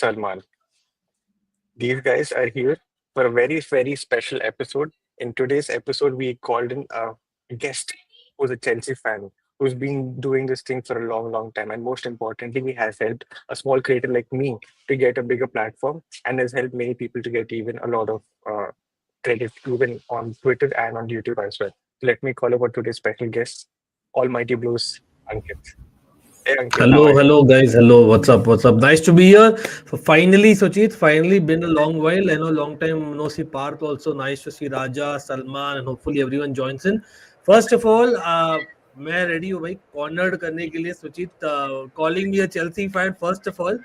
Salman. These guys are here for a very, very special episode. In today's episode, we called in a guest who's a Chelsea fan, who's been doing this thing for a long, long time. And most importantly, he has helped a small creator like me to get a bigger platform and has helped many people to get even a lot of credit, even on Twitter and on YouTube as well. Let me call about today's special guest, Almighty Blues, Ankit. Hey, Ankit, how are Hello, you? hello guys. Hello, what's up? What's up? Nice to be here. So finally, Suchit, finally been a long while. I know long time no see Parth also. Nice to see Raja, Salman, and hopefully everyone joins in. First of all, मैं ready हूँ भाई cornered करने के लिए सुचित calling me a Chelsea fan. First of all,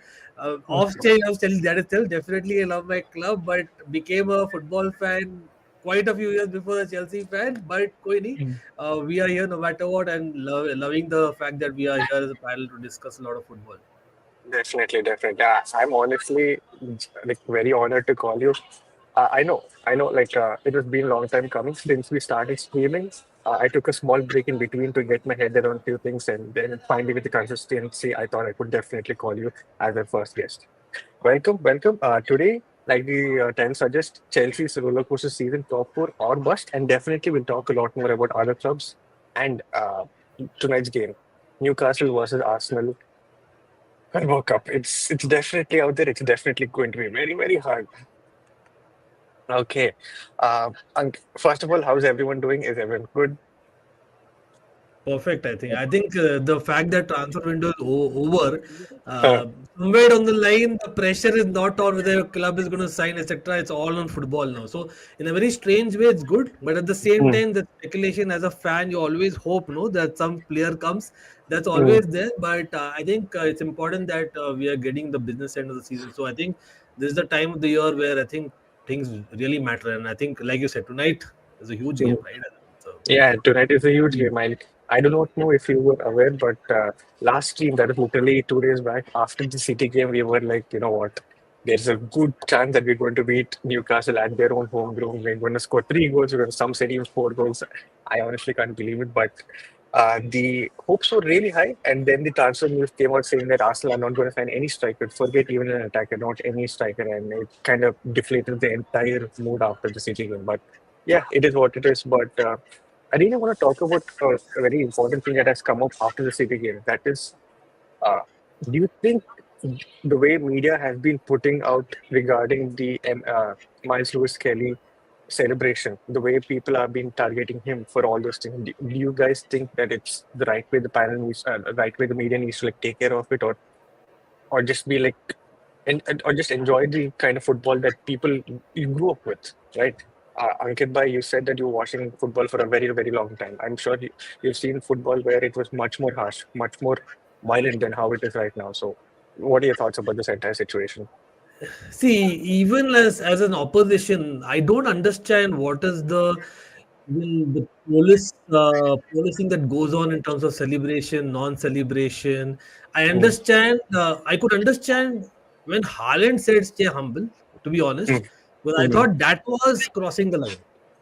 off stage I was telling that is still definitely I love my club, but became a football fan quite a few years before a Chelsea fan. But कोई नहीं, we are here no matter what, and loving the fact that we are here as a panel to discuss a lot of football. Definitely, definitely. I'm honestly like very honored to call you. I know. Like it has been a long time coming since we started streaming. I took a small break in between to get my head around a few things, and then finally, with the consistency, I thought I could definitely call you as our first guest. Welcome, welcome. Today, like the time suggests, Chelsea's roller coaster season top four or bust, and definitely we'll talk a lot more about other clubs and tonight's game, Newcastle versus Arsenal. Carbo Cup. It's definitely out there. It's definitely going to be very, very hard. Okay. First of all, how's everyone doing? Is everyone good? Perfect, I think. I think the fact that transfer window is over, Huh. somewhere on the line, the pressure is not on whether your club is going to sign, etc. It's all on football now. So, in a very strange way, it's good. But at the same Mm, time, the speculation as a fan, you always hope, no, that some player comes. That's mm. always there. But I think it's important that we are getting the business end of the season. So, I think this is the time of the year where I think things really matter. And I think, like you said, tonight is a huge game, Mm. right? So, Yeah, tonight is a huge game. I do not know if you were aware, but last game, that is literally 2 days back, after the City game, we were like, you know what? There's a good chance that we're going to beat Newcastle at their own home ground. We're going to score three goals. We're going to some say even four goals. I honestly can't believe it, but the hopes were really high. And then the transfer news came out saying that Arsenal are not going to sign any striker, forget even an attacker, not any striker. And it kind of deflated the entire mood after the City game. But yeah, it is what it is. But I really want to talk about a very important thing that has come up after the City game. That is, uh, do you think the way media has been putting out regarding the Miles Lewis Kelly celebration, the way people have been targeting him for all those things, do you guys think that it's the right way the panel needs, the right way the media needs to like take care of it, or just be like, or just enjoy the kind of football that people you grew up with, right? Ankit Bhai, you said that you were watching football for a very, very long time. I'm sure you've seen football where it was much more harsh, much more violent than how it is right now. So, what are your thoughts about this entire situation? see, even as an opposition, I don't understand what is the policing that goes on in terms of celebration, non-celebration. I Mm, understand. I could understand when Haaland said "stay humble." To be honest, mm, but I mm. thought that was crossing the line.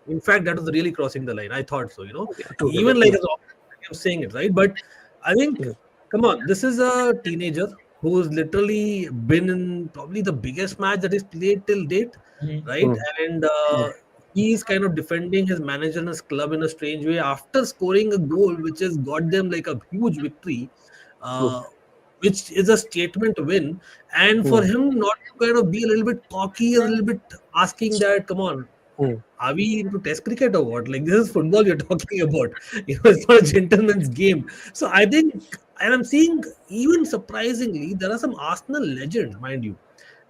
In fact, that was really crossing the line. I thought so. Yeah, totally. Even like as an opposition, I'm saying it right, but I think Mm, come on, this is a teenager who's literally been in probably the biggest match that he's played till date, right? mm, And mm, he's kind of defending his manager and his club in a strange way after scoring a goal, which has got them like a huge victory, mm, uh, which is a statement win. And for mm, him not to kind of be a little bit cocky, a little bit asking that, come on, mm, are we into test cricket or what? Like this is football you're talking about. It's not a gentleman's game. So I think, and I'm seeing even surprisingly, there are some Arsenal legends, mind you.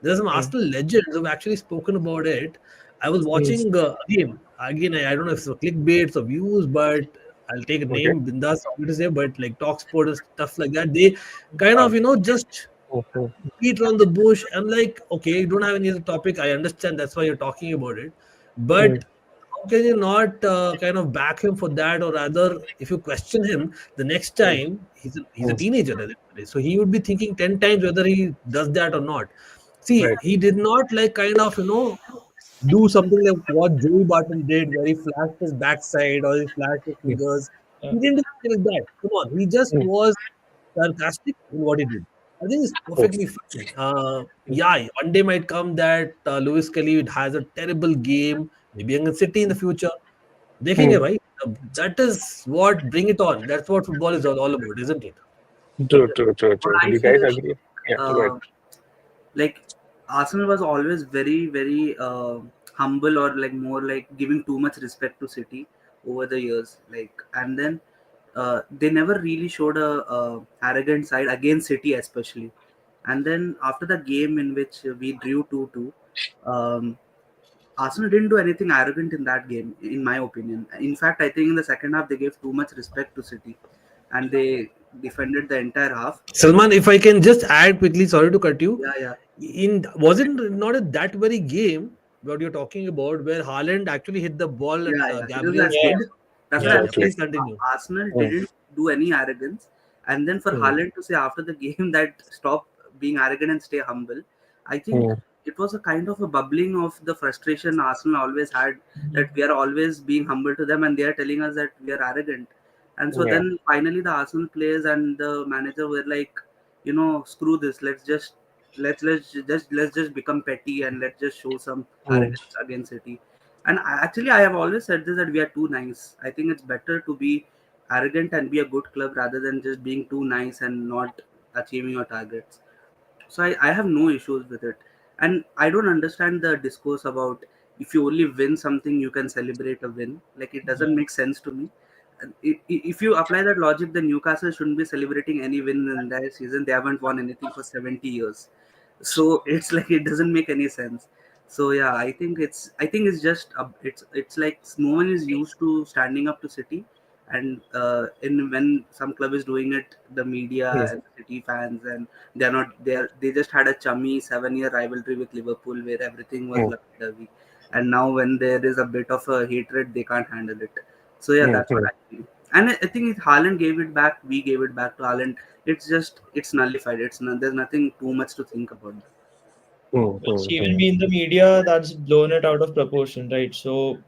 There are some mm, Arsenal legends who've actually spoken about it. I was mm. watching again. I don't know if it's clickbaits or views, but I'll take a Okay. name, Bindas, sorry to say, but like Talksport and stuff like that. They kind Uh, of just mm, mm, beat around the bush. I'm like, okay, you don't have any other topic. I understand that's why you're talking about it. mm, But how can you not kind of back him for that? Or rather, if you question him, the next mm, time he's a mm. teenager at the end of the day. So he would be thinking 10 times whether he does that or not. See, Right. he did not like kind of, do something like what Joey Barton did, where he flashed his backside or he flashed his fingers. He didn't do something like that. Come on, he just Mm, was sarcastic in what he did. I think it's Oh, perfectly fine. Yeah, one day might come that Lewis Kelly has a terrible game, maybe against City in the future. देखेंगे hmm. भाई. That is what bring it on. That's what football is all about, isn't it? True, true, true, What true. I Do you feel guys is agree? Yeah, go ahead. uh, like Arsenal was always very humble, or like more like giving too much respect to City over the years. Like, and then they never really showed a arrogant side against City, especially. And then after the game in which we drew 2-2, um, Arsenal didn't do anything arrogant in that game, in my opinion. In fact, I think in the second half they gave too much respect to City, and they defended the entire half. Salman, if I can just add quickly, sorry to cut you. Yeah, yeah. In wasn't not a that very game what you're talking about where Haaland actually hit the ball at Yeah, yeah. It was Gabriel's that Yeah, head? game. That's what Yeah, I'm True, yeah. true. saying. Please continue. Arsenal Hmm, didn't do any arrogance, and then for hmm, Haaland to say after the game that stop being arrogant and stay humble, I think hmm, it was a kind of a bubbling of the frustration Arsenal always had, mhm. that we are always being humble to them and they are telling us that we are arrogant. And so yeah. then finally the Arsenal players and the manager were like, screw this. Let's just become petty and let's just show some Hmm, arrogance against City. And actually, I have always said this, that we are too nice. I think it's better to be arrogant and be a good club rather than just being too nice and not achieving your targets. So I have no issues with it. And I don't understand the discourse about if you only win something, you can celebrate a win. Like, it Yeah. doesn't make sense to me. And if you apply that logic, then Newcastle shouldn't be celebrating any win in their season. They haven't won anything for 70 years. So it's like it doesn't make any sense. So yeah, I think it's just it's like no one is used to standing up to City, and in when some club is doing it, the hmm, media and the City fans, and they just had a chummy 7 year rivalry with Liverpool where everything was hmm, lovey dovey, and now when there is a bit of a hatred, they can't handle it. So yeah, hmm, that's what hmm, I feel. And I think if Haaland gave it back, we gave it back to Haaland. It's nullified. There's nothing too much to think about that. hmm, It's hmm, even hmm. been the media that's blown it out of proportion, right? So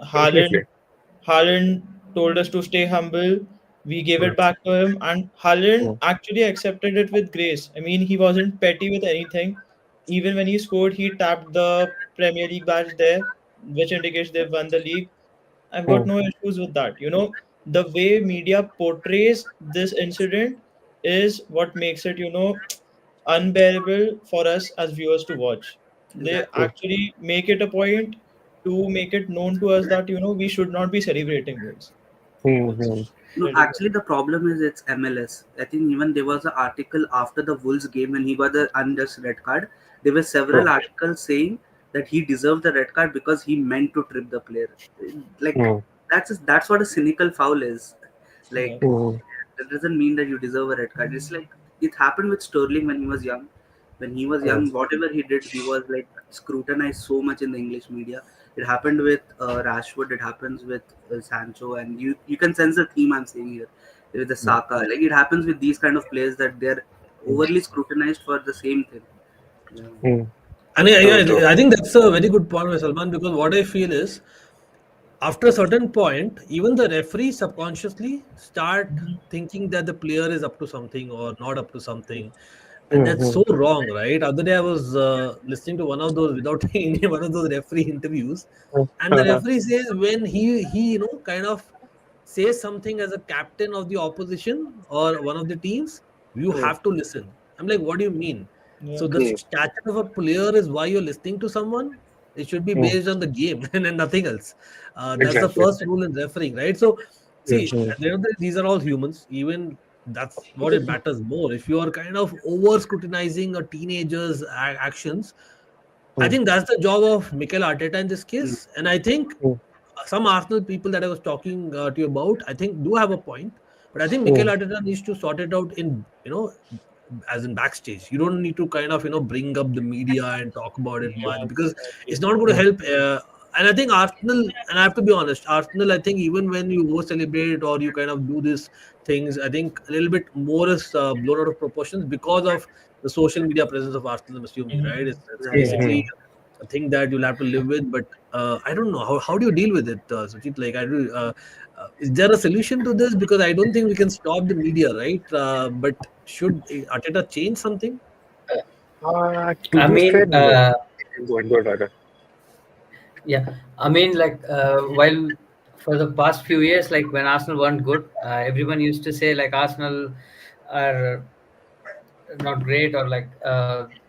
Haaland Completely. Haaland told us to stay humble. We gave Hmm, it back to him, and Haaland hmm, actually accepted it with grace. I mean, he wasn't petty with anything. Even when he scored, he tapped the Premier League badge there, which indicates they've won the league. I've got hmm, no issues with that. The way media portrays this incident is what makes it, unbearable for us as viewers to watch. They Exactly. actually make it a point to make it known to us that, we should not be celebrating this. hmm, hmm, It's No, really bad. actually, the problem is it's MLS. I think even there was an article after the Wolves game when he got the unjust red card. There were several hmm, articles saying that he deserved the red card because he meant to trip the player. Like, hmm, that's what a cynical foul is. Like, Yeah. hmm, that doesn't mean that you deserve a red card. It's like it happened with Sterling when he was young. When he was hmm, young, whatever he did, he was like scrutinized so much in the English media. It happened with Rashford. It happens with Sancho, and you can sense the theme I'm saying here with the hmm, Saka. Like, it happens with these kind of players that they're hmm, overly scrutinized for the same thing. Yeah. hmm. And True, true. I think that's a very good point, Salman, because what I feel is after a certain point, even the referee subconsciously start Mhm. thinking that the player is up to something or not up to something, and Hmm, that's hmm, so wrong, right? Other day I was listening to one of those without taking any one of those referee interviews, hmm. and the referee says when he kind of says something as a captain of the opposition or one of the teams, you Hmm, have to listen. I'm like, what do you mean? Yeah. So the hmm, stature of a player is why you're listening to someone. It should be hmm. based on the game and nothing else. That's the Exactly. first rule in refereeing, right? So, Hmm, see, hmm, at the end of the day, these are all humans. Even that's what it matters more. If you are kind of over scrutinizing a teenager's actions, I hmm, think that's the job of Mikel Arteta in this Mm. case. And I think hmm, some Arsenal people that I was talking to you about, I think do have a point. But I think Mikel hmm. Arteta needs to sort it out in, as in backstage. You don't need to kind of, bring up the media and talk about it much Yeah. because I it's agree. not going to Hmm, help. And I think Arsenal, and I have to be honest, Arsenal, I think even when you over celebrate or you kind of do these things, I think a little bit more is blown out of proportions because of the social media presence of Arsenal, I'm assuming, right? It's Mhm. Right. hmm, basically hmm. a thing that you'll have to live with. But I don't know how do you deal with it, Suchit? Like, is there a solution to this? Because I don't think we can stop the media, right? But should Arteta change something? To I be fair, mean, no. Go on, rather. yeah, I mean, like, while for the past few years, like when Arsenal weren't good, everyone used to say like Arsenal are not great, or like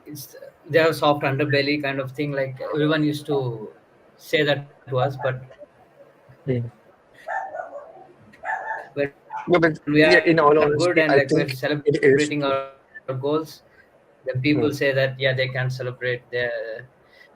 it's they have soft underbelly kind of thing. Like everyone used to say that to us, but Hmm. when we are No, good but and like yeah, we're in all honesty, celebrating I our think goals, it is then true. people say that yeah, they can celebrate. They're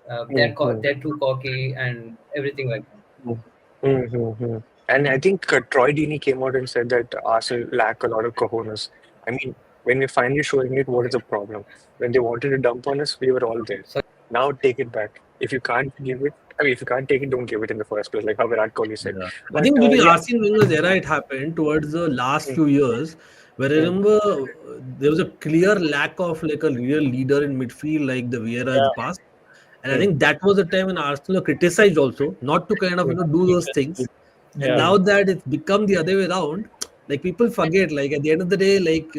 too Mm-hmm. cocky and everything like that. Mm-hmm. And I think Troy Deeney came out and said that Arsenal lack a lot of cojones. I mean, when we're finally showing it, what is the problem? When they wanted to dump on us, we were all there. So Now take it back. If you can't give it, I mean, if you can't take it, don't give it in the first place, like how Virat Kohli said. Yeah. I But think during yeah. Arsene Wenger's era, it happened towards the last Mm, few years, where I mm, remember there was a clear lack of like a real leader in midfield, like the Vieira in the Yeah, past. And I mm, think that was the time when Arsenal were criticized also, not to kind of mm, do those exactly. things. And Yeah, now mm, that it's become the other way around, like people forget. Like at the end of the day, like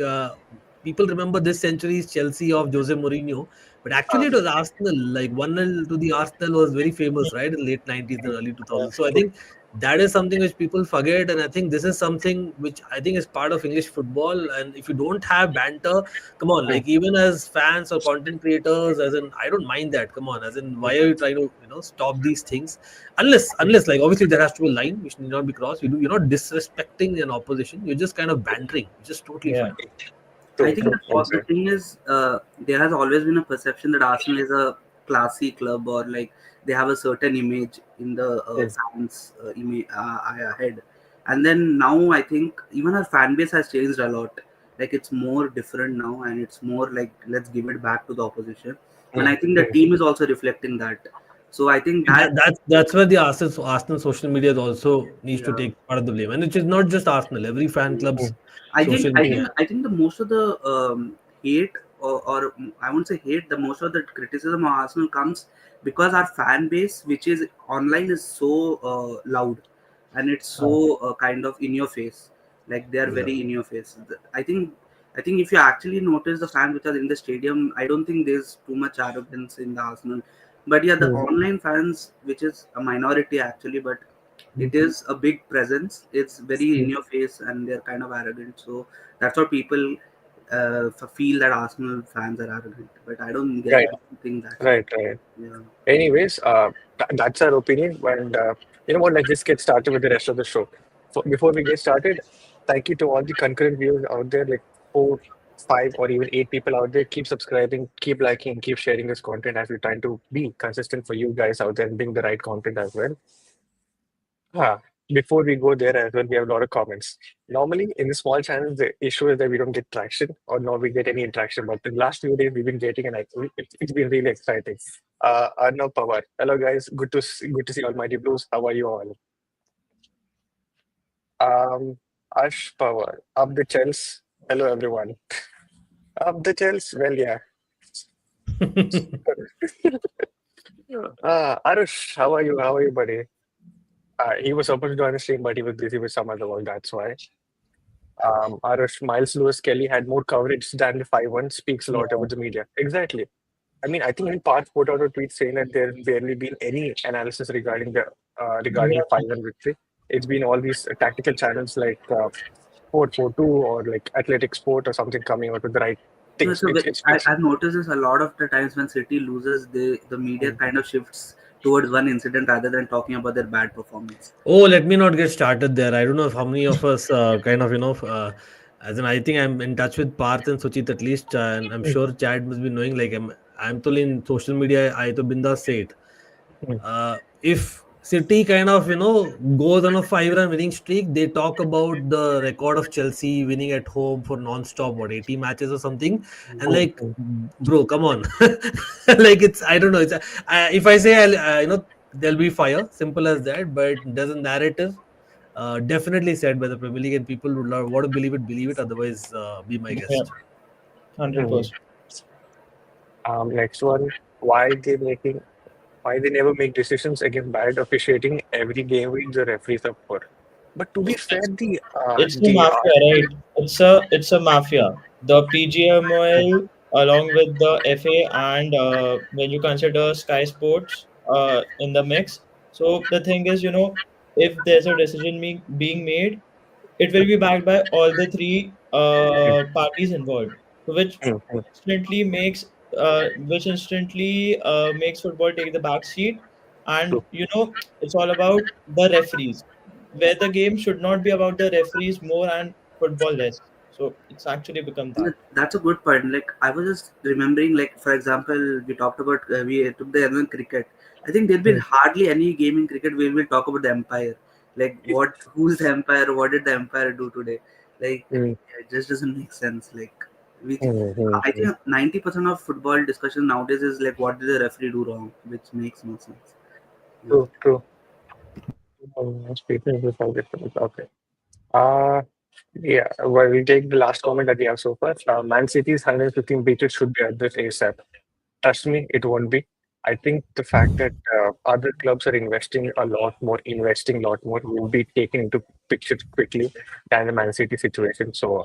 people remember this century's Chelsea of Jose Mourinho, but actually it was Arsenal. Like 1-0 to the Arsenal was very famous, right, in late 90s and mm, early yeah, 2000s. So I true. think that is something which people forget, and I think this is something which I think is part of English football. And if you don't have banter, come on, Mm, like even as fans or content creators, as in I don't mind that. Come on, as in why are you trying to stop these things? Unless like obviously there has to be a line which need not be crossed. You're not disrespecting an opposition. You're just kind of bantering, which is totally yeah, fine. I true, think true. Well the said. thing is, there has always been a perception that Arsenal is a classy club, or like they have a certain image in the Mm, fans' head. And then now I think even our fan base has changed a lot. Like it's more different now, and it's more like let's give it back to the opposition. And mm, I think the mm, team is also reflecting that. So I think And that, that's where the Arsenal social media also needs to yeah. take part of the blame, and it is not just Arsenal. Every fan club's mm, social media. mm, I think the most of the hate, or I won't say hate, the most of the criticism of Arsenal comes because our fan base, which is online, is so loud, and it's so kind of in your face. Like they are Yeah. very in your face. I think if you actually notice the fans which are in the stadium, I don't think there's too much arrogance in the Arsenal. But yeah, the mm, online fans, which is a minority actually, but mm, it is a big presence. It's very in mm. your face, and they're kind of arrogant. So that's what people feel, that Arsenal fans are arrogant. But Right, I don't think that's it. right, right. Yeah. Anyways, that's our opinion. And you know what? Let's just get started with the rest of the show. Before we get started, thank you to all the concurrent viewers out there, like 4, 5, or even 8 people out there. Keep subscribing, keep liking, keep sharing this content as we're trying to be consistent for you guys out there and bring the right content as well. Ah, Before we go there as well, we have a lot of comments. Normally, in the small channels, the issue is that we don't get traction or not we get any interaction. But the last few days, we've been getting, and it's been really exciting. Arnav Pawar, hello guys, good to see Almighty Blues. How are you all? Um, Ash Pawar, up the Chels. Hello everyone. Up the Chels. Well, yeah. Arush, how are you? How are you, buddy? He was supposed to join the stream, but he was busy with some other work. That's why. Aarush, Miles Lewis Kelly had more coverage than the 5-1 speaks a lot yeah, about the media. Exactly. I mean, I think even Parth put out a tweet saying that there's barely been any analysis regarding yeah. the 5-1 victory. It's been all these tactical channels like Sport 42 or like Athletic Sport or something coming out with the right No, things. so It's I've noticed this a lot of the times when City loses, the media mm, kind of shifts towards one incident rather than talking about their bad performance. Oh, let me not get started there. I don't know if how many of us kind of, as in, I think I'm in touch with Parth and Suchit at least, and I'm mm, sure Chad must be knowing. Like, I'm told in social media, I to bindas say it. mm, If City kind of goes on a 5-run winning streak, they talk about the record of Chelsea winning at home for non-stop 80 matches or something, and mm, like, mm. bro, come on, like it's I don't know. If I say there'll be fire, simple as that. But there's a narrative. Definitely said by the Premier League, and people would want to believe it, believe it. Otherwise, be my Yeah, guest. 100%. Mm. Next one. Why they making? why they never make decisions against bad officiating every game week the referees are for. But to be fair, It's the the mafia, right? It's a mafia. The PGMOL along with the FA and when you consider Sky Sports in the mix. So the thing is, if there's a decision being made, it will be backed by all the three parties involved, so which instantly makes football take the back seat, and it's all about the referees, where the game should not be about the referees more and football less. So it's actually become that. That's a good point. Like I was just remembering, like for example, we talked about we took the American cricket. I think there'll be hardly any game in cricket where we'll talk about the umpire. Like who's the umpire? What did the umpire do today? Like it just doesn't make sense. Like we, I think 90% of football discussion nowadays is like what did the referee do wrong, which makes no sense. Yeah. true, true. Speaking of this, I'll get to it. Okay. Uh, yeah, well, we'll take the last comment that we have so far. Man City's 115 beaches should be addressed ASAP. Trust me, it won't be. I think the fact that other clubs are investing a lot more, will be taken into picture quickly than the Man City situation. So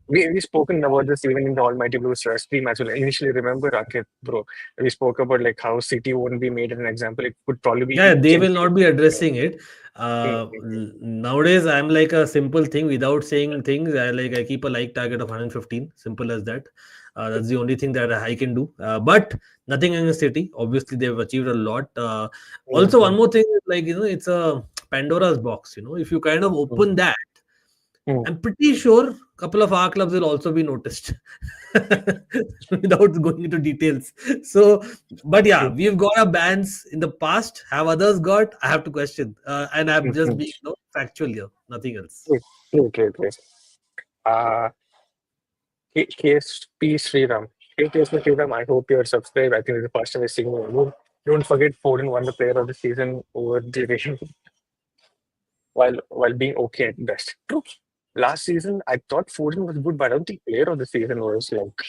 we spoken about this even in the Almighty Blues stream as well. Initially, remember, Raket, bro, we spoke about like how City won't be made as an example. It could probably be Yeah, they will Chelsea. not be addressing it. Mm, Nowadays, I'm like a simple thing without saying things. I keep a like target of 115. Simple as that. That's the only thing that I can do. But nothing against City. Obviously, they've achieved a lot. Also, one mm, more thing is like it's a Pandora's box. If you kind of mm, open that, mm, I'm pretty sure a couple of our clubs will also be noticed without going into details. So, but yeah, mm, we've got our bans in the past. Have others got? I have to question. And I'm mm, just mm. being factual here, nothing else. True. Uh, KSP Sriram. Hey, KSP Sriram, I hope you're subscribed. I think it's the first time we're seeing you. Don't forget Foden won the player of the season over the Real while being okay at best. True. Last season, I thought Foden was good, but I don't think player of the season was like.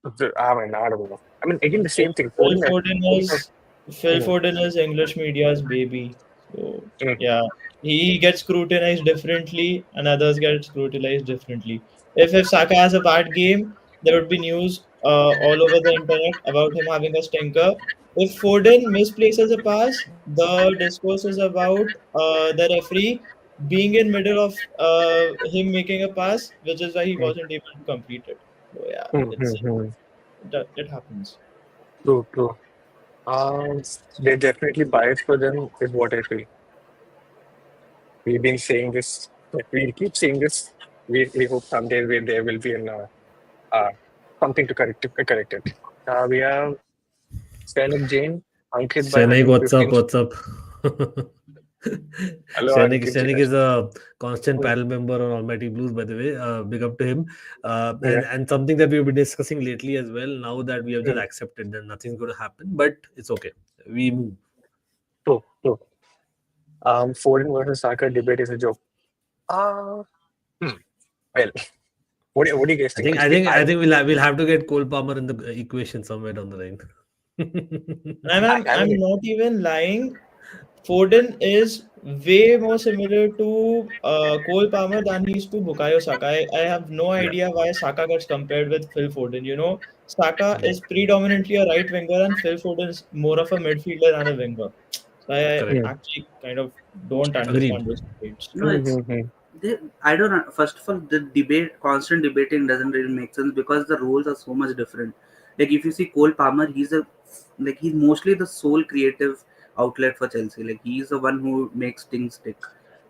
I don't know. I mean, again, the Phil same thing. Phil Foden, Foden Foden was. is Phil Mm, Foden is English media's baby. So mm, yeah, he gets scrutinized differently, and others get scrutinized differently. If Saka has a bad game, there would be news all over the internet about him having a stinker. If Foden misplaces a pass, the discourse is about the referee being in middle of him making a pass, which is why he mm, wasn't able to complete it. So yeah, mm. it happens. True. Um, they're definitely biased for them, is what I feel. We've been saying this. We'll keep saying this. We hope someday there will be uh, something to correct it. We have Sainik Jain, Ankit by Senek, what's up? 115. What's up? Hello, Ankit. Senek is a constant panel member on Almighty Blues, by the way. Big up to him. Yeah. And something that we've been discussing lately as well. Now that we have just Mm, accepted that nothing's going to happen, but it's okay. We move. true. Foden versus Saka debate is a joke. Uh, hmm. Well, what do you guys I think? think I Honestly, think I think we'll have to get Cole Palmer in the equation somewhere down the line. And I I'm mean, not even lying. Foden is way more similar to Cole Palmer than he is to Bukayo Saka. I have no yeah, idea why Saka gets compared with Phil Foden. Saka yeah. is predominantly a right winger and Phil Foden is more of a midfielder than a winger. So I Correct. Mm, actually kind of don't Agreed. understand those debates. No, it's mm. I don't know. First of all, the constant debating doesn't really make sense because the roles are so much different. Like if you see Cole Palmer, he's mostly the sole creative outlet for Chelsea. Like he's the one who makes things tick.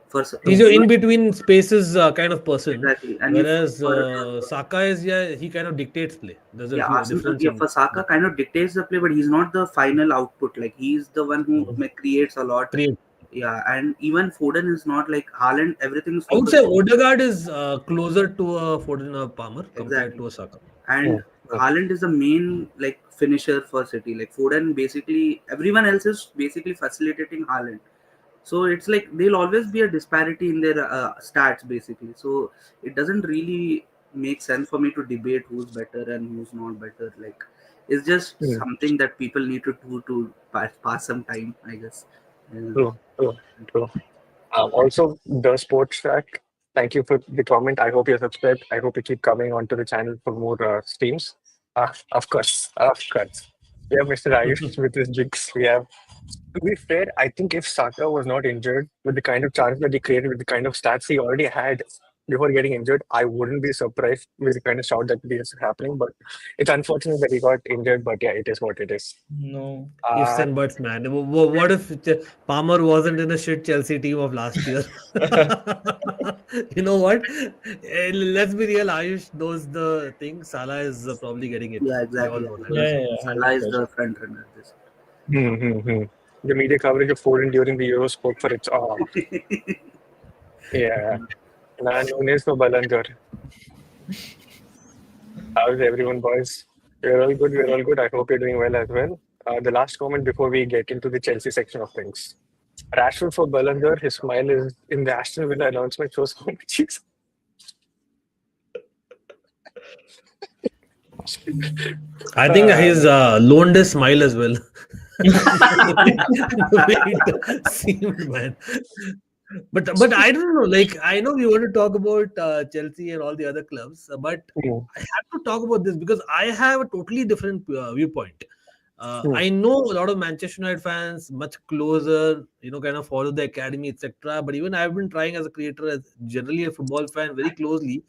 For He's your in between spaces kind of person, exactly, and if whereas for Saka is he kind of dictates play. There's a yeah, few Arsenal, difference yeah, in for Saka that. kind of dictates the play, but he's not the final output. Like he's the one who Mhm. creates a lot. Create. Yeah, and even Foden is not like Haaland. Everything is I would focused say Odegaard is closer to a Foden or Palmer compared exactly. to a Saka. And Mm, mm, Haaland is the main like finisher for City. Like Foden, basically everyone else is basically facilitating Haaland. So it's like there'll always be a disparity in their stats basically. So it doesn't really make sense for me to debate who's better and who's not better. Like It's just Hmm. something that people need to do to pass some time, I guess. Uh, True, true, true. Also, the sports track. Thank you for the comment. I hope you're subscribed. I hope you keep coming onto the channel for more streams. Of course, of course. We have Mr. Ayush with his jigs. We have, to be fair, I think if Saka was not injured with the kind of chance that he created, with the kind of stats he already had before getting injured, I wouldn't be surprised with the kind of shout that is happening. But it's unfortunate that he got injured. But yeah, it is what it is. No. Ifs Uh, and buts, man. What if Palmer wasn't in a shit Chelsea team of last year? You know what? Let's be real. Ayush knows the thing. Salah is probably getting it. yeah, We all exactly. know that. Because Yeah, yeah, Salah is 100%. the front runner. This. hmm. The media coverage of Foden during the Euro spoke for its all. Yeah. Nan Nunes for Ballinger. How's everyone, boys? We're all good. We're all good. I hope you're doing well as well. The last comment before we get into the Chelsea section of things. Rashford for Ballinger. His smile is in the Aston Villa announcement shows how much he's. I think Uh, he's loaned his smile as well. The way it seemed, man. But I don't know. Like I know we want to talk about Chelsea and all the other clubs, but mm, I have to talk about this because I have a totally different viewpoint. mm, I know a lot of Manchester United fans much closer, kind of follow the academy, etc. But even I've been trying as a creator, as generally a football fan, very closely,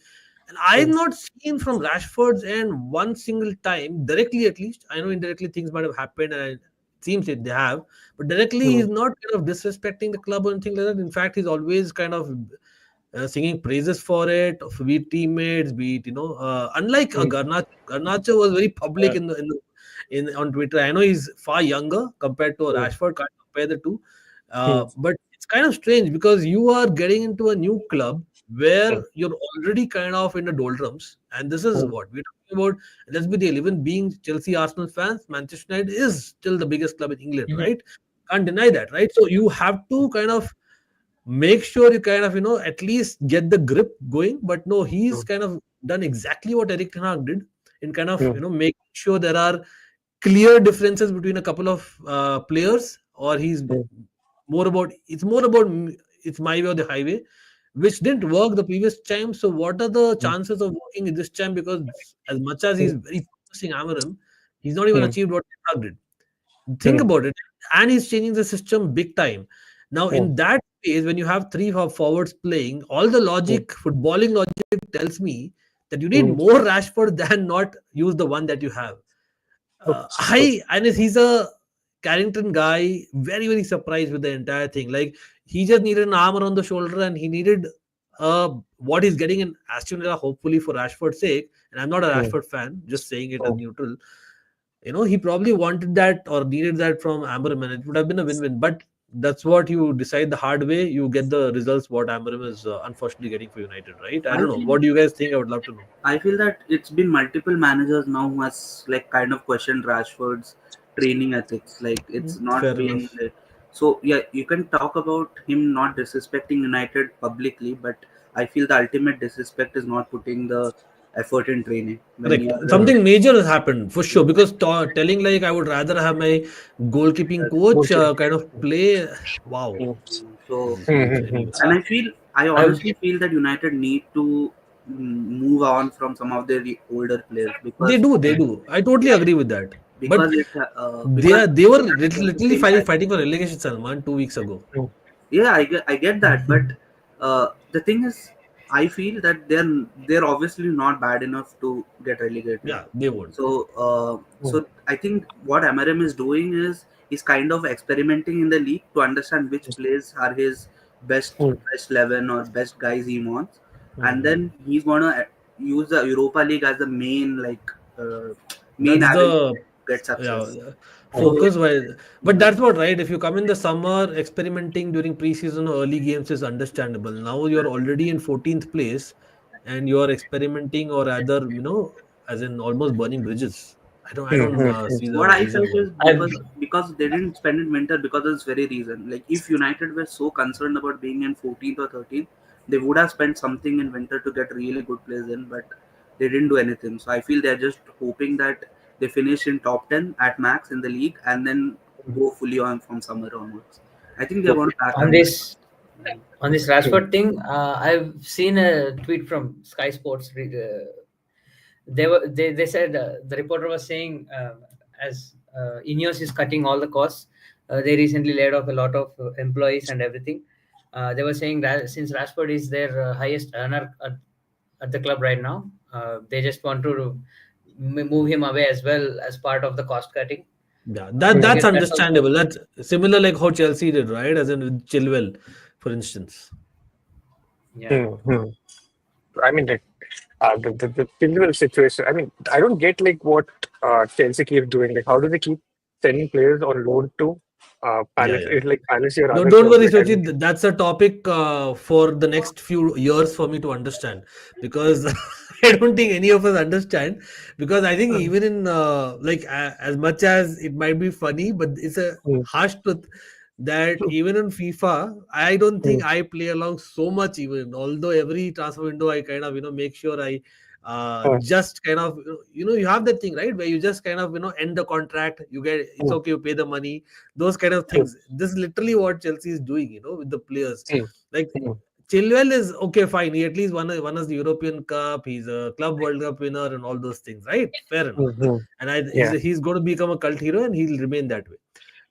and I've mm, not seen from Rashford's end one single time, directly at least. I know indirectly things might have happened, and it seems that they have, but directly mm, he's not kind of disrespecting the club or anything like that. In fact, he's always kind of singing praises for it, be it teammates, be it unlike mm, Garnacho. Garnacho was very public Yeah. in on Twitter. I know he's far younger compared to mm, Rashford. Can't compare the two, mm, but it's kind of strange because you are getting into a new club mm, where you're already kind of in the doldrums, and this is mm, what we're talking about. Let's be real. Even being Chelsea, Arsenal fans, Manchester United is still the biggest club in England, Mhm. right? Can't deny that, right? So you have to kind of make sure you kind of at least get the grip going. But no, he's mm, kind of done exactly what Eric Ten Hag did in kind of mm, making sure there are clear differences between a couple of players, or he's mm, more about it's my way or the highway, which didn't work the previous time. So what are the mm, chances of working in this time? Because as much as he's mm, very focusing Amarim, he's not even mm, achieved what Ten Hag did. Think mm, about it. And he's changing the system big time. Now, mm, in that phase, when you have three forwards playing, all the mm, logic, footballing logic tells me that you need mm. more Rashford than not use the one that you have. True, true. I and he's a Carrington guy, very, very surprised with the entire thing. Like, he just needed an arm around the shoulder and he needed what he's getting in Aston Villa, hopefully for Rashford's sake. And I'm not a Mm, Rashford fan, just saying it as mm, neutral. He probably wanted that or needed that from Amarim, and it would have been a win-win. But that's what you decide the hard way. You get the results what Amarim is unfortunately getting for United, right? I I don't know. feel What do you guys think? I would love to know. I feel that it's been multiple managers now who has like kind of questioned Rashford's training ethics. Like it's not Fair been enough. like, so yeah, you can talk about him not disrespecting United publicly, but I feel the ultimate disrespect is not putting the effort in training when Correct. you're mm. Something major has happened for sure because telling like I would rather have my goalkeeping coach Okay. kind of play. Wow, Mm, so. it's, mm, it's mm, mm. anyway. And I I honestly feel that United need to move on from some of their older players They because do, they do. I totally agree with that. But because they were at the literally same time. fighting for relegation, Salman, 2 weeks ago. Mm, Yeah, I get that, but the thing is, I feel that they're obviously not bad enough to get relegated. Yeah, they would. mm, So I think what Amarim is doing is he's kind of experimenting in the league to understand which plays are his mm, best 11 or best guys he wants, and Mhm. then he's gonna use the Europa League as the main That's avenue the to get success. yeah, So focus wise. But yeah, that's what right. If you come in the summer, experimenting during preseason or early games is understandable. Now you're already in 14th place, and you're experimenting, or rather, as in almost burning bridges. I mm, don't mm, mm. see what the I reason felt why. is I've because they didn't spend in winter because of this very reason. Like if United were so concerned about being in 14th or 13th, they would have spent something in winter to get really good players in, but they didn't do anything. So I feel they're just hoping that they finish in top 10 at max in the league, and then go fully on from summer onwards. I think they want to back On on that. this on this Rashford thing, I've seen a tweet from Sky Sports. They said the reporter was saying as Ineos is cutting all the costs. They recently laid off a lot of employees and everything. They were saying that since Rashford is their highest earner at the club right now, they just want to move him away as well as part of the cost cutting. Yeah, I that's guess that's understandable. also, That's similar like how Chelsea did, right? As in with Chilwell, for instance. yeah. Mm-hmm. I mean, like, the Chilwell situation. I mean, I don't get like what Chelsea keep doing. Like, how do they keep sending players on loan to Yeah, Palace? yeah. Is like Palace your No, other don't club? worry, Like, I Sochi. don't. That's a topic for the next few years for me to understand because I don't think any of us understand. Because I think even in as much as it might be funny, but it's a Mm, harsh truth that even in FIFA, I don't think mm, I play along so much. Even although every transfer window, I kind of make sure I mm, just kind of you have that thing right where you just kind of end the contract. You get it's mm, okay, you pay the money, those kind of mm, things. This is literally what Chelsea is doing, with the players. mm, Like mm, Chilwell is okay, fine. He at least won us the European Cup. He's a Club World Cup winner and all those things, right? Fair enough. mhm. And Yeah. he's going to become a cult hero and he'll remain that way.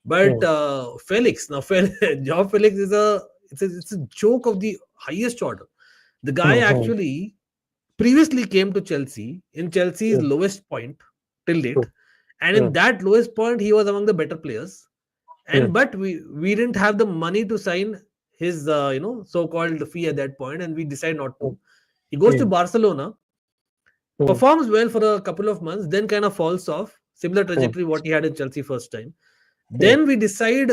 But Mm, Felix, now Joao Felix is it's a joke of the highest order. The guy mhm, actually previously came to Chelsea in Chelsea's mm, lowest point till date, mm, and in mm, that lowest point, he was among the better players. And mm, but we didn't have the money to sign his so-called fee at that point, and we decided not mm, to. He goes to mm, Barcelona, mm, performs well for a couple of months, then kind of falls off. Similar mm, trajectory what he had in Chelsea first time. mm, Then we decide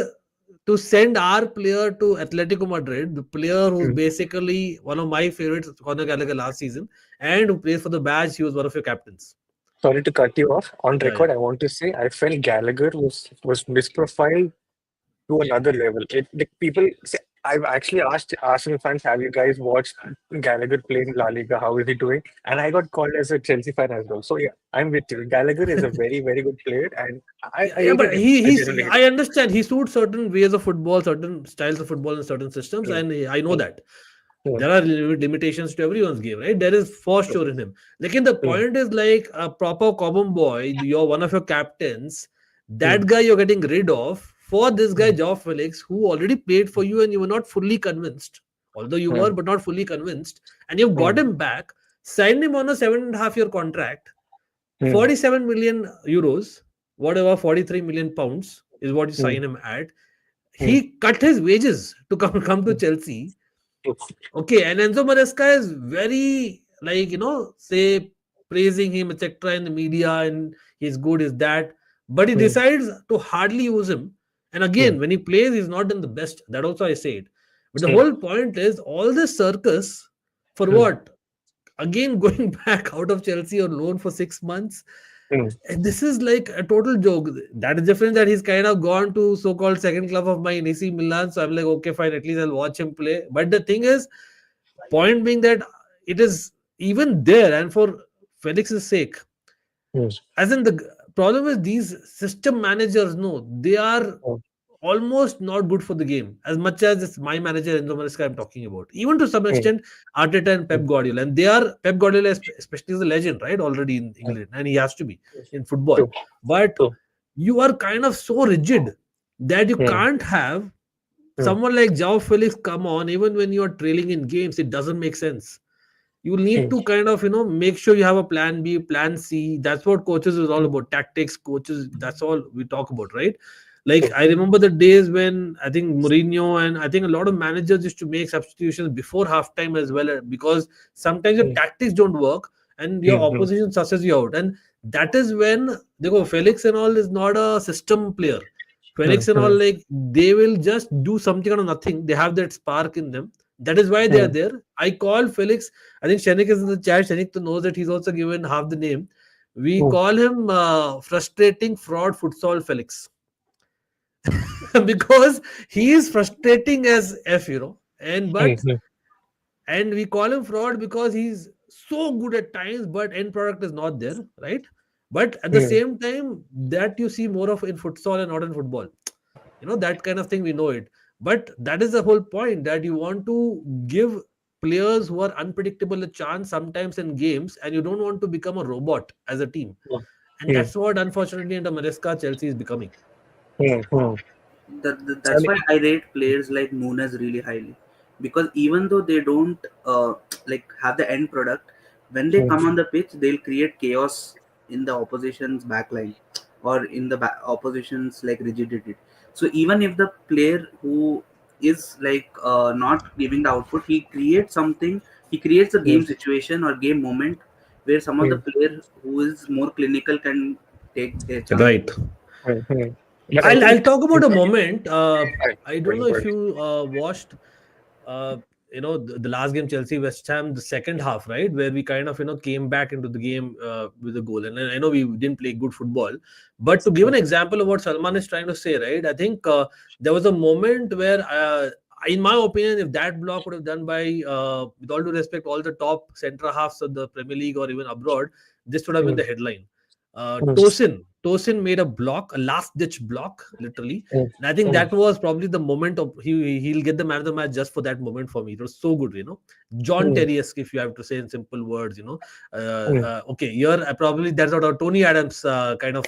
to send our player to Atletico Madrid, the player who's mm. basically one of my favorites, Conor Gallagher last season, and who plays for the badge. He was one of your captains. Sorry to cut you off. On Yeah, yeah. record, I want to say I felt Gallagher was misprofiled to another level. It like people say I've actually asked Arsenal fans, have you guys watched Gallagher playing La Liga? How is he doing? And I got called as a Chelsea fan as well. So yeah, I'm with you. Gallagher is a very, very good player, and I Yeah, rated but him. I genuinely I rated understand he suits certain ways of football, certain styles of football, and certain systems, him. and I know Mm, that mm, there are limitations to everyone's game, right? There is for mm, sure in him. Like in the mm, point is like a proper common boy. You're one of your captains. mm, That guy you're getting rid of for this guy mm, Joao Felix, who already played for you, and you were not fully convinced. Although you were, mm, but not fully convinced, and you've got mm, him back, signed him on a 7.5 year contract, mm, 47 million euros, whatever, 43 million pounds is what you mm, sign him at. mm, He cut his wages to come to mm, Chelsea. mm, Okay, and Enzo Maresca is very like say praising him etc. in the media, and he's good, is that, but he mm, decides to hardly use him. And mm, again, when he plays, he's not done the best. That also I say it. But the mm, whole point is all this circus for mm, what? Again, going back out of Chelsea on loan for 6 months. mm, And this is like a total joke. That is different that he's kind of gone to so-called second club of mine, AC Milan. So I'm like, okay, fine, at least I'll watch him play. But the thing is, point being that it is even there, and for Felix's sake, mm, as in the problem is these system managers, no, they are mm, almost not good for the game as much as it's my manager Enzo Maresca I'm talking about. Even to some mm, extent, Arteta and Pep mm, Guardiola, and they are Pep Guardiola especially is a legend, right? Already in mm. England, and he has to be in football. True, But true. you are kind of so rigid that you Mm, can't have mm, someone like Joao Felix come on even when you are trailing in games. It doesn't make sense. You need mm, to kind of make sure you have a plan B, plan C. That's what coaches is all mm, about. Tactics, coaches, that's all we talk about, right? Like true. I remember the days when I think Mourinho and I think a lot of managers used to make substitutions before halftime as well, because sometimes your Mm, tactics don't work and your mm, mm, opposition susses you out. And that is when they go, Felix and all is not a system player. mm, Felix and all, mm, like they will just do something out of nothing. They have that spark in them. That is why they are mm, there. I call Felix. I think Shenik is in the chat. Shenik knows that he's also given half the name. We mm, call him frustrating fraud futsal Felix because he is frustrating as f. And mm, but mm, and we call him fraud because he's so good at times, but end product is not there, right? But at the same time, that you see more of in futsal and not in football. That kind of thing, we know it. But that is the whole point, that you want to give players who are unpredictable a chance sometimes in games, and you don't want to become a robot as a team. And Hmm. that's what, unfortunately, under Maresca, Chelsea is becoming. Hmm. Hmm. I That's mean, why I rate players like Nunes really highly, because even though they don't like have the end product, when they hmm. come on the pitch, they'll create chaos in the opposition's backline or in the opposition's like rigidity. So even if the player who is like not giving the output, he creates something. He creates a Hmm. game situation or game moment where some of the Hmm. player who is more clinical can take their chance. Right. Hmm. Hmm. But I I'll think, talk about a moment. Sorry, I don't going know if forward. you watched, uh, the last game, Chelsea West Ham, the second half, right, where we kind of came back into the game with a goal. And I know we didn't play good football, but to give an example of what Salman is trying to say, right, I think there was a moment where, in my opinion, if that block would have done by, with all due respect, all the top centre halves of the Premier League or even abroad, this would have been Hmm. the headline. Hmm. Tosin made a block, a last ditch block, literally. Hmm. And I think Hmm. that was probably the moment of he'll get the man of the match just for that moment for me. It was so good. John Hmm. Terry-esque, if you have to say in simple words. Hmm. Okay, here probably that's not a Tony Adams kind of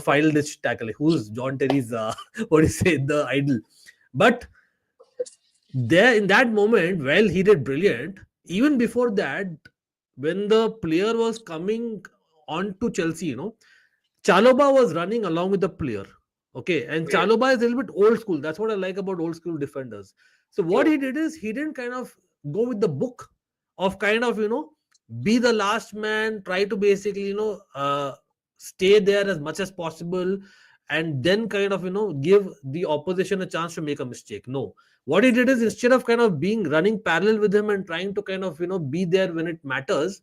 final ditch tackle. Who's John Terry's what do you say, the idol? But there in that moment, well, he did brilliant. Even before that, when the player was coming on to Chelsea, Chaloba was running along with the player. Okay. And Hmm. Chaloba is a little bit old school. That's what I like about old school defenders. So what Hmm. he did is he didn't kind of go with the book of kind of, be the last man, try to basically, stay there as much as possible, and then kind of, give the opposition a chance to make a mistake. No. What he did is, instead of kind of being running parallel with him and trying to kind of, be there when it matters,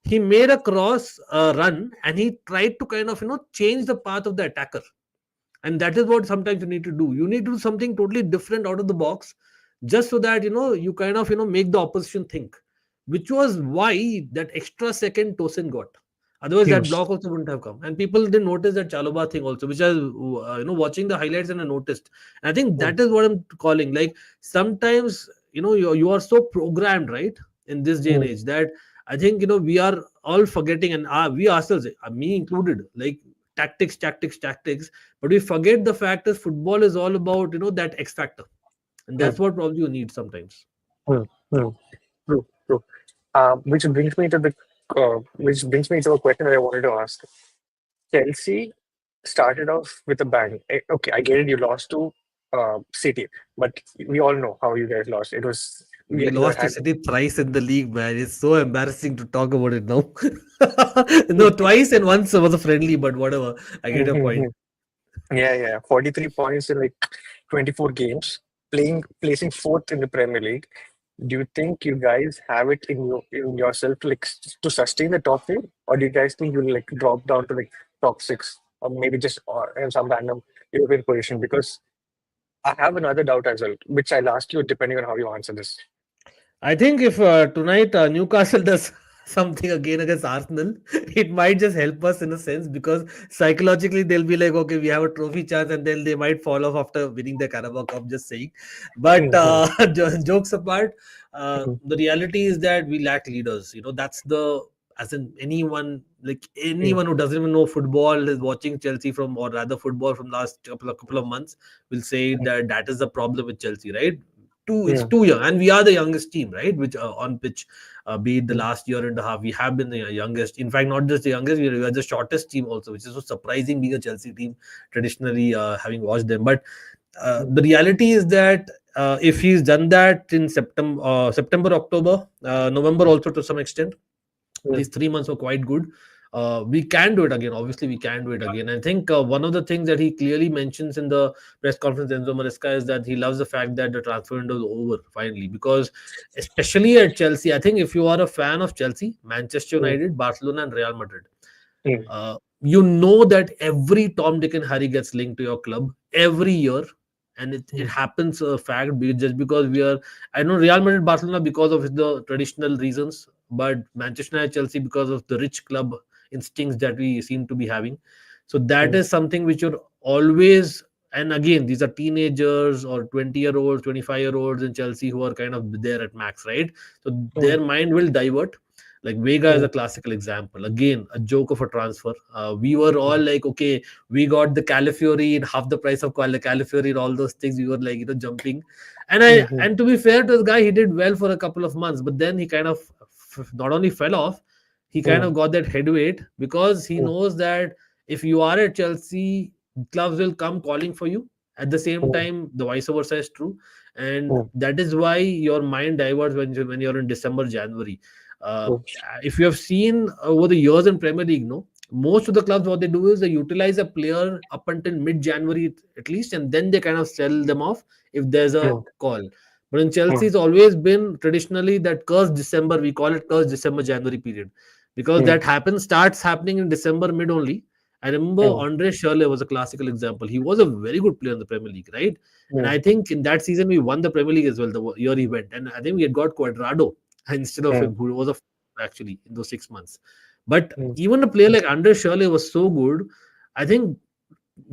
he made a cross run, and he tried to kind of change the path of the attacker. And that is what sometimes you need to do. You need to do something totally different out of the box, just so that you kind of make the opposition think, which was why that extra second Tosin got. Otherwise Hmm. that block also wouldn't have come, and people didn't notice that Chaloba thing also, which I watching the highlights, and I noticed. And I think Hmm. that is what I'm calling, like, sometimes you are so programmed, right, in this day and Hmm. age, that I think we are all forgetting, and we ourselves, me included, like, tactics, tactics, tactics. But we forget the fact that football is all about that X factor, and Hmm. that's what probably you need sometimes. Hmm. Hmm. True. True. Which brings me to a question that I wanted to ask. Chelsea started off with a bang. Okay, I get it. You lost to City, but we all know how you guys lost. It was We you lost to had. City thrice in the league, man. It's so embarrassing to talk about it now. No, twice, and once was a friendly, but whatever. I get your point. Yeah, yeah. 43 points in like 24 games, placing fourth in the Premier League. Do you think you guys have it in yourself to to sustain the top four, or do you guys think you'll like drop down to like top six, or maybe just or in some random European position? Because I have another doubt as well, which I'll ask you depending on how you answer this. I think if tonight Newcastle does something again against Arsenal, it might just help us in a sense, because psychologically they'll be like, okay, we have a trophy chance, and then they might fall off after winning the Carabao Cup. Just saying, but Mhm, jokes apart, mhm, the reality is that we lack leaders. That's the, as in anyone, like mhm, anyone who doesn't even know football is watching Chelsea from, or rather football from last couple of months, will say that that is the problem with Chelsea, right? It's mhm, too young, and we are the youngest team, right, which on pitch, be it the mhm, last year and a half, we have been the youngest. In fact, not just the youngest, we are the shortest team also, which is so surprising, being a Chelsea team, traditionally, having watched them. But mhm, the reality is that if he's done that in September, October, November also, to some extent, mhm, these 3 months were quite good. We can do it again. Obviously, we can do it again. I think one of the things that he clearly mentions in the press conference, Enzo Maresca, is that he loves the fact that the transfer window is over finally. Because especially at Chelsea, I think if you are a fan of Chelsea, Manchester mhm, United, Barcelona, and Real Madrid, mhm, you know that every Tom, Dick, and Harry gets linked to your club every year. And it mhm, happens a fact, just because we are, I know Real Madrid, Barcelona because of the traditional reasons, but Manchester United, Chelsea because of the rich club instincts that we seem to be having. So that is something which you're always, and again, these are teenagers or 20-year-olds, 25-year-olds in Chelsea who are kind of there at max, right? So their mind will divert. Like Vega is a classical example. Again, a joke of a transfer. We were all like, okay, we got the Calafiori in half the price of Calafiori and all those things. We were like, jumping. And to be fair to this guy, he did well for a couple of months, but then he kind of not only fell off, he kind of got that headweight because he knows that if you are at Chelsea, clubs will come calling for you. At the same time, the vice versa is true, and that is why your mind diverts when you're in December, January. Uh, if you have seen over the years in Premier League, no, most of the clubs what they do is they utilize a player up until mid-January at least, and then they kind of sell them off if there's a call. But in Chelsea, it's always been traditionally that cursed December. We call it cursed December January period because that starts happening in December mid only. I remember Andre Schürrle was a classical example. He was a very good player in the Premier League, right? And I think in that season we won the Premier League as well, the year he went. And I think we had got Cuadrado instead of him, who was a actually in those 6 months. But even a player like Andre Schürrle was so good. I think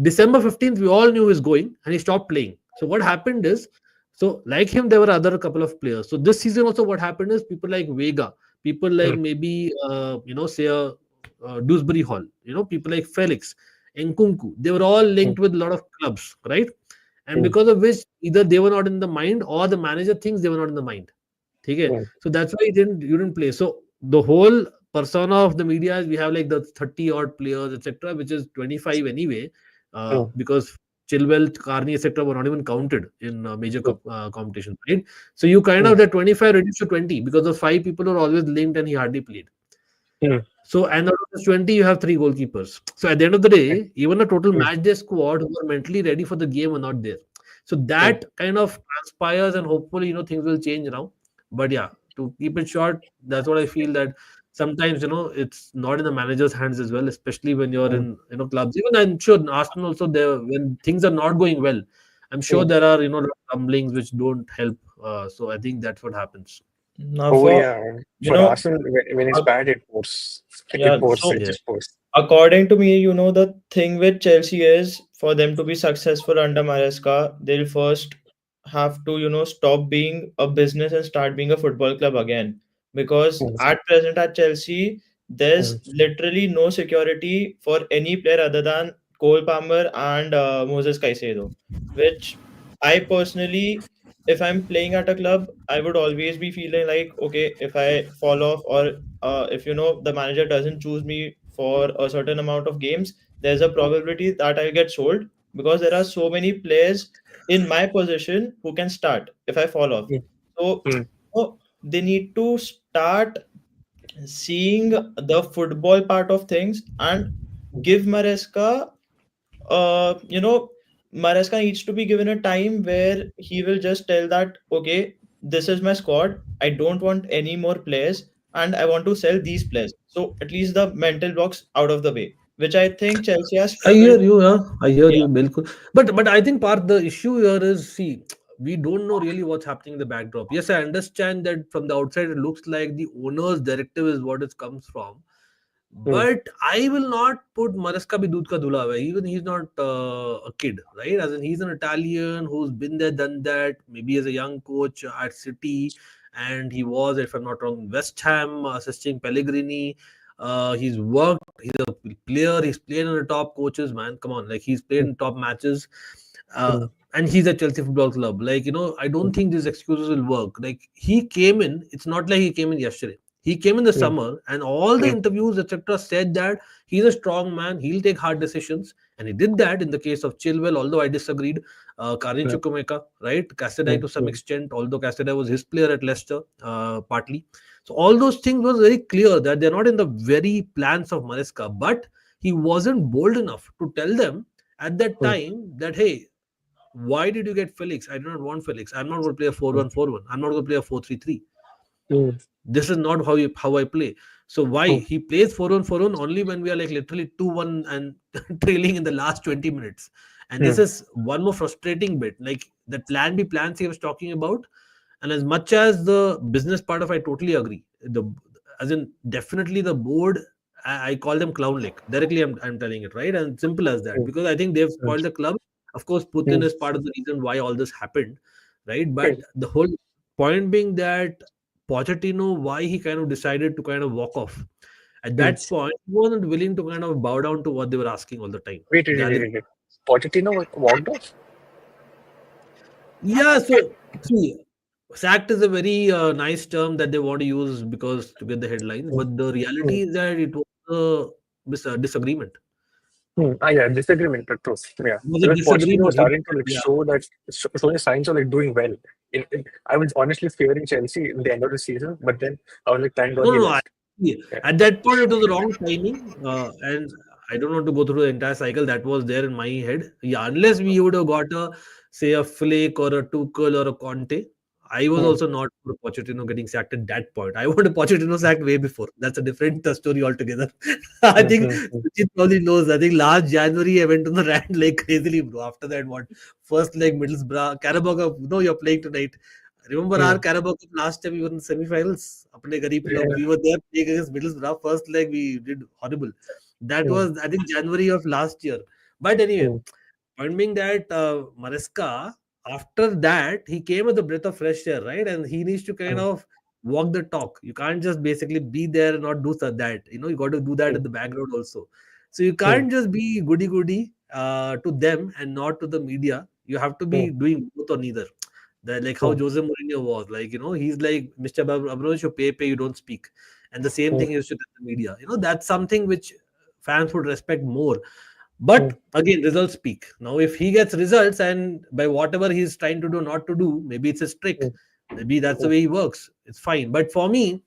December 15th, we all knew he was going and he stopped playing. So what happened is, so like him, there were other couple of players. So this season also what happened is people like Vega, people like maybe, say Dewsbury Hall, people like Felix, Nkunku, they were all linked with a lot of clubs, right? And because of which either they were not in the mind or the manager thinks they were not in the mind. Okay? So that's why you didn't play. So the whole persona of the media is we have like the 30 odd players, etc., which is 25 anyway, because Chilwell, Carney, etc., were not even counted in major competitions, right? So you kind of that 25 reduced to 20 because the 5 people are always linked and he hardly played. So, and out of this 20, you have 3 goalkeepers. So, at the end of the day, even a total match day squad who are mentally ready for the game are not there. So, that kind of transpires, and hopefully, things will change now. But yeah, to keep it short, that's what I feel that sometimes, it's not in the manager's hands as well, especially when you're in, clubs. Even I'm sure in Arsenal also, there when things are not going well, I'm sure there are, rumblings which don't help. So, I think that's what happens. Now, Oh for yeah, you for know, Arsenal, when it's uh, bad, it pours. It yeah. pours. So It Yeah. just pours. according to me, the thing with Chelsea is for them to be successful under Maresca, they'll first have to, stop being a business and start being a football club again. Because Mm, at present at Chelsea, there's mm, literally no security for any player other than Cole Palmer and Moses Caicedo, which I personally, if I'm playing at a club, I would always be feeling like, okay, if I fall off or if the manager doesn't choose me for a certain amount of games, there's a probability that I'll get sold because there are so many players in my position who can start if I fall off. mm, So mm, they need to start seeing the football part of things and give Maresca Maresca needs to be given a time where he will just tell that, okay, this is my squad. I don't want any more players and I want to sell these players. So at least the mental blocks out of the way, which I think Chelsea has I struggled. hear you, yeah. I hear Yeah. you, Bilkul. But I think part the issue here is, see, we don't know really what's happening in the backdrop. Yes, I understand that from the outside it looks like the owner's directive is what it comes from. mm, But I will not put Maraska bhi doodh ka dhula hai. Even he's not a kid, right? As in he's an Italian who's been there, done that. Maybe as a young coach at City, and he was, if I'm not wrong, West Ham assisting Pellegrini. He's worked. He's a player. He's played in the top coaches. Man, come on, like he's played mm, in top matches. Uh, mm, and he's at Chelsea Football Club. Like, I don't think these excuses will work. Like, he came in, it's not like he came in yesterday. He came in the mm, summer, and all the mm, interviews, etc., said that he's a strong man. He'll take hard decisions, and he did that in the case of Chilwell. Although I disagreed, Karin mm, Chukwuemeka, right, Cassidy mm, to some mm, extent. Although Cassidy was his player at Leicester, partly. So all those things was very clear that they're not in the very plans of Maresca. But he wasn't bold enough to tell them at that mm, time that, hey, why did you get Felix? I do not want Felix. I'm not going to play a mm, 4-1-4-1. I'm not going to play a 4-3-3. mm, This is not how I play. So why mm, he plays 4-1-4-1 only when we are like literally 2-1 and trailing in the last 20 minutes. And this mm, is one more frustrating bit. Like the plan B plans he was talking about. And as much as the business part of I totally agree. The as in definitely the board I call them clown lake. Directly, I'm telling it, right? And simple as that. mm, Because I think they've mm, spoiled the club. Of course, Putin mm, is part of the reason why all this happened, right? But mm, the whole point being that Pochettino, why he kind of decided to kind of walk off. At that mm. point, he wasn't willing to kind of bow down to what they were asking all the time. Wait, wait, The wait, other, wait, wait. Pochettino walked off? yeah. So see, sacked is a very nice term that they want to use because to get the headlines. Mm, But the mm, reality is that it was a disagreement. mm. Ah, yeah, disagreement, but true. Yeah, It was a because Pochettino was disagreement. starting to like Yeah. show that showing signs of like doing well. I was honestly fearing Chelsea in the end of the season, but then I was like, thank God No, he no, no. left. Yeah. Yeah. At that point, it was the wrong timing, and I don't want to go through the entire cycle that was there in my head. Yeah, unless we would have got a say a Flake or a Tuchel or a Conte, I was Mm, also not for Pochettino getting sacked at that point. I wanted Pochettino sacked way before. That's a different story altogether. I mm, think mm, mm, Suchit probably knows. I think last January I went on the rant like crazily, bro. After that, what first leg Middlesbrough, Carabao Cup. No, you're playing tonight. Remember our mm. Carabao Cup last time we were in semi-finals? अपने गरीब लोग, Yeah. we were there playing against Middlesbrough. First leg we did horrible. That Mm, was I think January of last year. But anyway, mm, point being that Maresca, after that, he came with a breath of fresh air, right? And he needs to kind mm, of walk the talk. You can't just basically be there and not do that. You know, you got to do that mm, in the background also. So you mm, can't just be goody goody to them and not to the media. You have to be mm, doing both or neither. That like how mm, Jose Mourinho was, like he's like Mr. Abramovich, you pay, you don't speak, and the same mm, thing is to the media. That's something which fans would respect more. mm, But again, results speak. Now, if he gets results and by whatever he's trying to do, not to do, maybe it's a trick. mm, Maybe that's the mm, way he works. It's fine. But for me,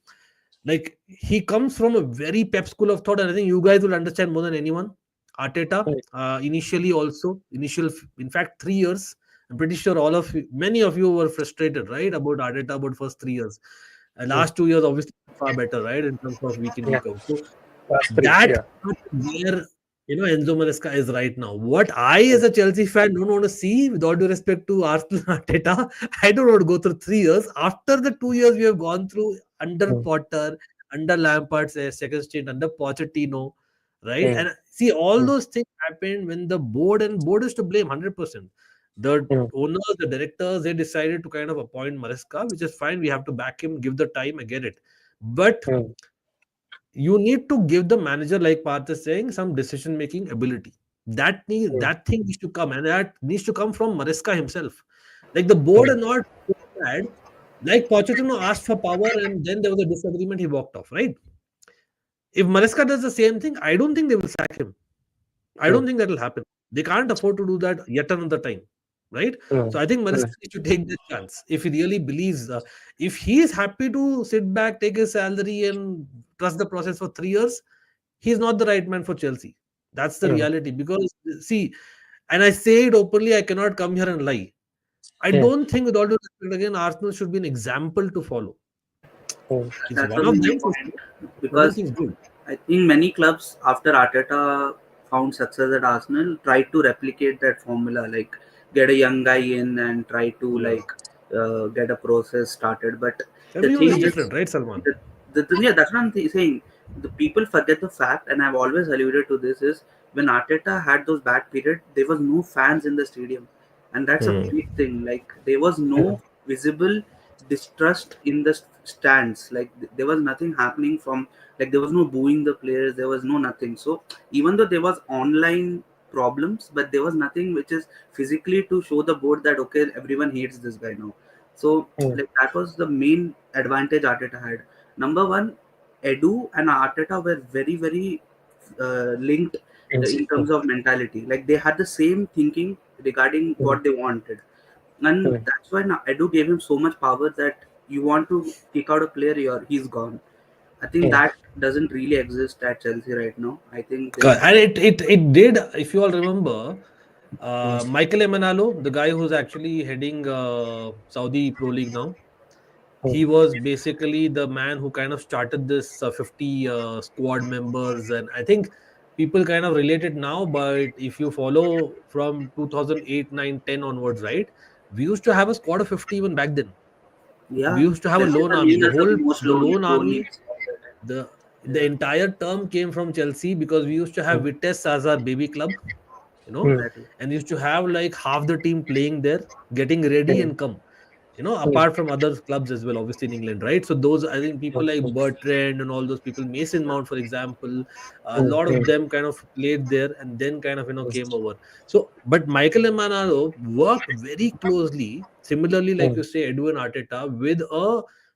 like he comes from a very pep school of thought, and I think you guys will understand more than anyone. Arteta, mm, initially also, in fact, 3 years. I'm pretty sure many of you were frustrated, right, about Arteta about first 3 years. mm. Last 2 years, obviously, far better, right, in terms of week in, Yeah. week out. So Last three. that Yeah. where Enzo Maresca is right now. What I as a Chelsea fan don't want to see, with all due respect to Arsenal Arteta, I don't want to go through 3 years. After the 2 years we have gone through under Mm, Potter, under Lampard's second stint, under Pochettino, right? mm, And see, all mm, those things happened when the board is to blame 100%. The mm, owners, the directors, they decided to kind of appoint Maresca, which is fine. We have to back him, give the time, I get it. But mm, you need to give the manager, like Parth is saying, some decision making ability. mm, That thing needs to come, and that needs to come from Maresca himself. Like the board mm, is not so bad. Like Pochettino asked for power, and then there was a disagreement. He walked off. Right? If Maresca does the same thing, I don't think they will sack him. I mm, don't think that will happen. They can't afford to do that yet another time, right? mm, So I think Maresca mm, needs to take this chance if he really believes. If he is happy to sit back, take his salary, and trust the process for 3 years, he's not the right man for Chelsea. That's the mm, reality. Because see, and I say it openly, I cannot come here and lie. I mm, don't think, with all due respect, again, Arsenal should be an example to follow. mm, It's That's one the of main them for point sure. I don't because think it's good. I think many clubs after Arteta found success at Arsenal tried to replicate that formula, like get a young guy in and try to Yeah. get a process started. But the Everyone is thing is, different, right, Salman? yeah, that's what I'm saying. The people forget the fact, and I've always alluded to this: is when Arteta had those bad periods, there was no fans in the stadium, and that's a Hmm. big thing. Like there was mm, no visible distrust in the stands. Like there was nothing happening from, like there was no booing the players. There was no nothing. So even though there was online problems, but there was nothing which is physically to show the board that okay, everyone hates this guy now. So mm. like that was the main advantage Arteta had. Number one, Edu and Arteta were very, very linked in Mm, terms of mentality. Like they had the same thinking regarding mm, what they wanted, and mm, that's why now Edu gave him so much power that you want to kick out a player, he's gone. I think mm, that doesn't really exist at Chelsea right now. I think they And have. it did, if you all remember, mm, Michael Emenalo, the guy who's actually heading Saudi Pro League now, mm, he was basically the man who kind of started this 50 squad members, and I think people kind of relate it now. But if you follow from 2008, 9, 10 onwards, right, we used to have a squad of 50 even back then. We Yeah, used to have a Chelsea lone are army. known as the most The lone loneliest army, squad. the The entire term came from Chelsea because we used to have Vitesse as our baby club, you know, Exactly. and used to have like half the team playing there, getting ready and come, apart from other clubs as well, obviously in England, right? So those, I think people like Bertrand and all those people, Mason Mount, for example, a lot of them kind of played there and then kind of, came over. So, but Michael Emanaro worked very closely, similarly, like you say, Edwin Arteta, with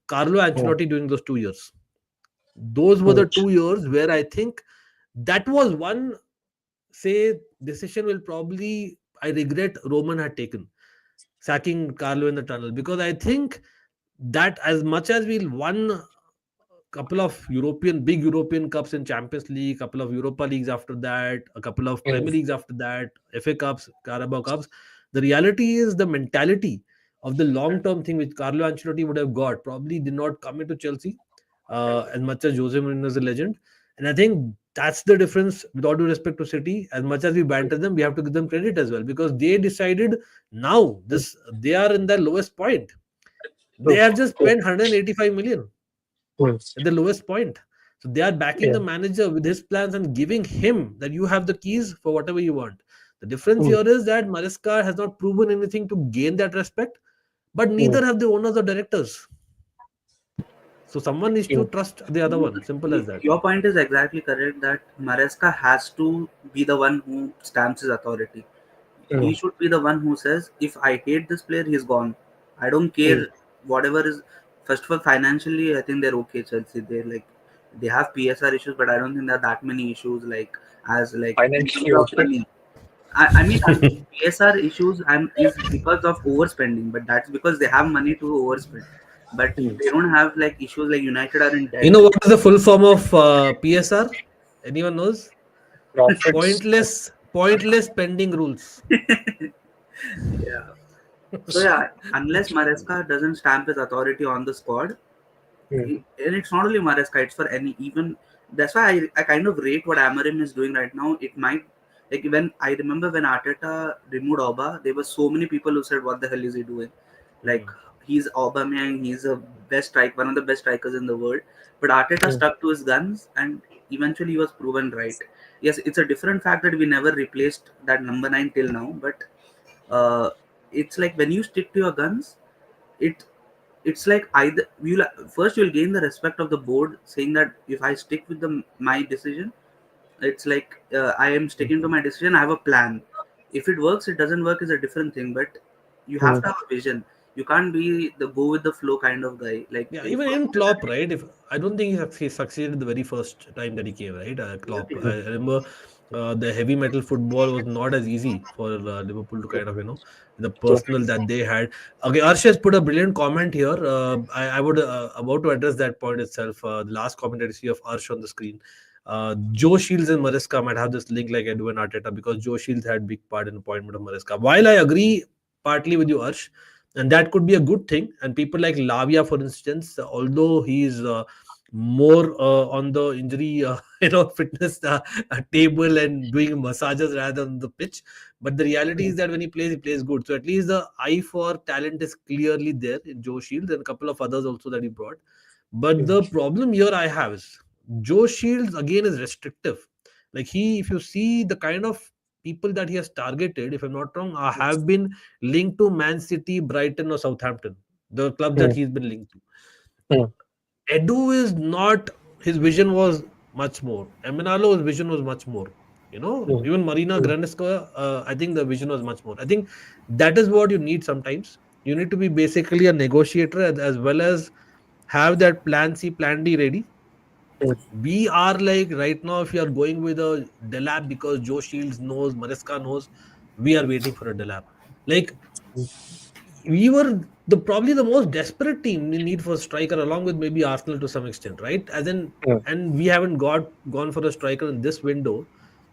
Carlo Ancelotti during those 2 years. Those were the 2 years where I think that was one, say, decision will probably I regret Roman had taken, sacking Carlo in the tunnel, because I think that as much as we won couple of big European cups in Champions League, couple of Europa Leagues after that, a couple of Premier Leagues after that, FA Cups, Carabao Cups. The reality is the mentality of the long term thing which Carlo Ancelotti would have got probably did not come into Chelsea as much as Jose Mourinho is a legend. And I think that's the difference. With all due respect to City, as much as we banter them, we have to give them credit as well, because they decided now this they are in their lowest point. They have just spent 185 million at the lowest point. So they are backing the manager with his plans and giving him that you have the keys for whatever you want. The difference here is that Maresca has not proven anything to gain that respect, but neither have the owners or directors. So someone needs to trust the other one. Simple as that. Your point is exactly correct that Maresca has to be the one who stamps his authority. He should be the one who says, if I hate this player, he's gone. I don't care whatever is. First of all, financially, I think they're okay. Chelsea, they have PSR issues, but I don't think there are that many issues as in Financially terms of okay. money. I mean, PSR issues is because of overspending, but that's because they have money to overspend. But they don't have issues like United are in You debt. know what is the full form of PSR? Anyone knows? Profits. Pointless spending rules. Yeah. So yeah, unless Maresca doesn't stamp his authority on the squad, and it's not only Maresca, it's for any even. That's why I kind of rate what Amarim is doing right now. It might when I remember when Arteta removed Oba, there were so many people who said, "What the hell is he doing?" Like he's Aubameyang, he's a one of the best strikers in the world. But Arteta stuck to his guns, and eventually he was proven right. Yes, it's a different fact that we never replaced that number 9 till now, but uh, it's like when you stick to your guns, it it's like either first you'll gain the respect of the board, saying that if I stick with my decision, it's like I am sticking to my decision. I have a plan. If it works, it doesn't work is a different thing, but you have to have a vision. You can't be the go with the flow kind of guy. Like Yeah, if even in Klopp, right? If I don't think he succeeded the very first time that he came, right? Klopp. exactly. I remember the heavy metal football was not as easy for Liverpool to kind of, the personal that they had. Okay, Arsh has put a brilliant comment here. I would about to address that point itself. The last comment that you see of Arsh on the screen. Joe Shields and Maresca might have this link like Edwin Arteta, because Joe Shields had big part in the appointment of Maresca. While I agree partly with you, Arsh, and that could be a good thing. And people like Lavia, for instance, although he's more on the injury, fitness table and doing massages rather than the pitch, but the reality is that when he plays good. So at least the eye for talent is clearly there in Joe Shields and a couple of others also that he brought. But the problem here I have is Joe Shields again is restrictive. Like if you see the kind of people that he has targeted, if I'm not wrong, have been linked to Man City, Brighton, or Southampton, the clubs that he's been linked to. Edu is not, his vision was much more. Eminalo's vision was much more. Even Marina Granesca, I think the vision was much more. I think that is what you need sometimes. You need to be basically a negotiator as well as have that plan C, plan D ready. We are like right now, if you are going with a Delap because Joe Shields knows, Maresca knows, we are waiting for a Delap. Like we were probably the most desperate team in need for a striker, along with maybe Arsenal to some extent, right? And we haven't gone for a striker in this window,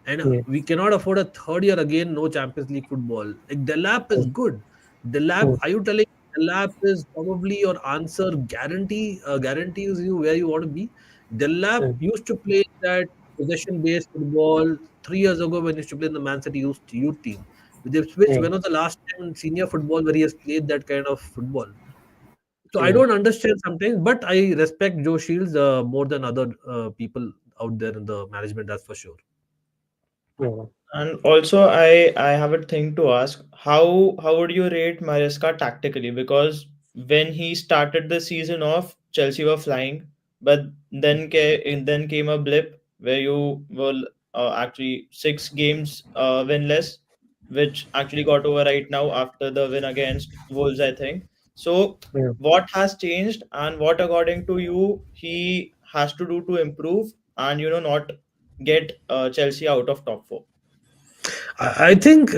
and we cannot afford a third year again. No Champions League football. Like Delap is good. Delap, are you telling Delap is probably your answer? Guarantees you where you want to be. Delap used to play that possession-based football 3 years ago when he used to play in the Man City youth team. With Ipswich, when was the last time in senior football where he has played that kind of football? So I don't understand sometimes, but I respect Joe Shields more than other people out there in the management. That's for sure. mm, And also, I have a thing to ask. How would you rate Maresca tactically? Because when he started the season off, Chelsea were flying, but then came a blip where you were actually 6 games winless, which actually got over right now after the win against Wolves, I think. So, mm. what has changed, and what according to you he has to do to improve and not get Chelsea out of top four? I think,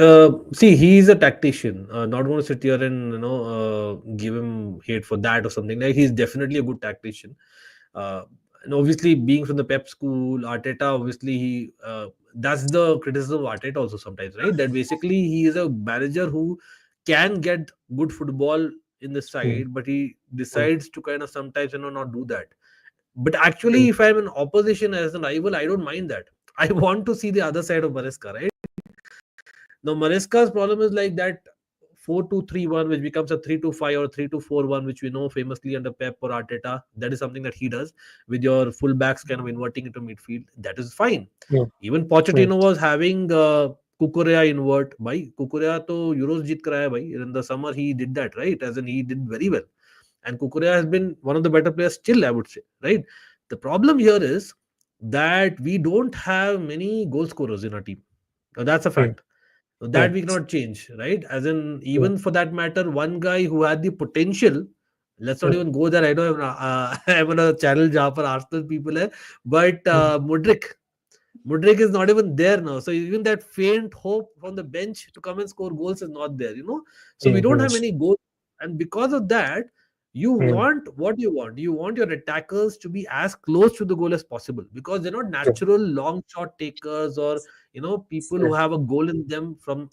see, he's a tactician. Not going to sit here and give him hate for that or something. Like, he's definitely a good tactician. Uh, and obviously, being from the Pep school, Arteta, obviously, that's the criticism of Arteta also sometimes, right? That basically he is a manager who can get good football in the Mm, side, but he mm, decides to kind of sometimes not do that. But actually, mm, if I'm in opposition as an rival, I don't mind that. I want to see the other side of Maresca, right? Now, Maresca's problem is like that 4-2-3-1, which becomes a 3-2-5 or 3-2-4-1, which we know famously under Pep or Arteta. That is something that he does with your fullbacks kind of inverting into midfield. That is fine. mm, Even mm, Pochettino was having Kukurea invert. Bhai, Kukurea to Euros jeet kar aaya, bhai. In the summer, he did that, right? As in, he did very well. And Kukurea has been one of the better players still, I would say, right? The problem here is that we don't have many goal scorers in our team. Now, that's a mm, fact. So that mm, we cannot change, right? As in, mm, even for that matter, one guy who had the potential. Let's not mm, even go there. I know I'm on a channel जहाँ पर Arsenal people है, but mm. Mudrik is not even there now. So even that faint hope from the bench to come and score goals is not there, So we don't Mhm, have many goals. And because of that, you mm, want what you want. You want your attackers to be as close to the goal as possible because they're not mm, natural long shot takers or people who mm, have a goal in them from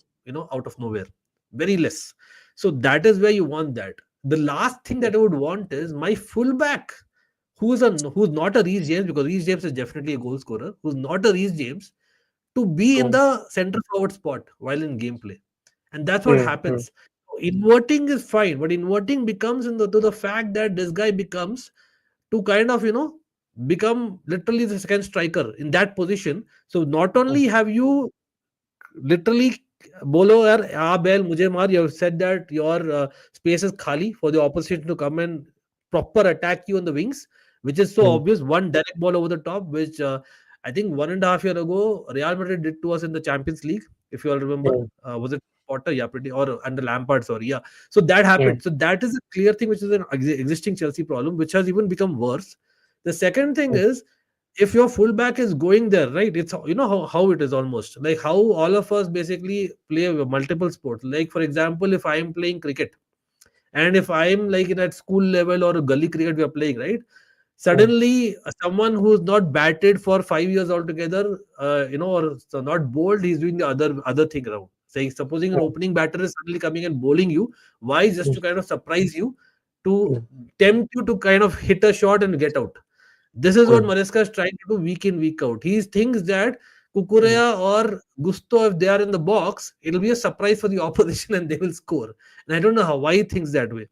out of nowhere. Very less. So that is where you want that. The last thing that I would want is my fullback who's not a Reece James, because Reece James is definitely a goal scorer, who's not a Reece James, to be in mm, the center forward spot while in gameplay. And that's what mm, mm, happens. Inverting is fine, but inverting becomes to the fact that this guy becomes to kind of become literally the second striker in that position. So not mm, only have you literally bolo yaar bell mujhe maar, you have said that your space is khali for the opposition to come and proper attack you on the wings, which is so mm, obvious. One direct ball over the top, which I think 1.5 year ago Real Madrid did to us in the Champions League, if you all remember. mm, Was it Potter? Yeah, pretty, or under Lampard, sorry. Yeah. So that mm, happened. So that is a clear thing, which is an existing Chelsea problem, which has even become worse. The second thing mm, is, if your fullback is going there, right? It's how it is almost like how all of us basically play multiple sports. Like for example, if I am playing cricket, and if I am like in at school level or a gully cricket we are playing, right? mm, Suddenly, someone who's not batted for 5 years altogether, or so not bowled, he's doing the other thing around. Say, supposing an mm, opening batter is suddenly coming and bowling you, why? Just mm, to kind of surprise you, to mm, tempt you to kind of hit a shot and get out. This is what mm, Maresca is trying to do week in, week out. He thinks that mm, Kukurea or Gusto, if they are in the box, it'll be a surprise for the opposition and they will score. And I don't know why he thinks that way.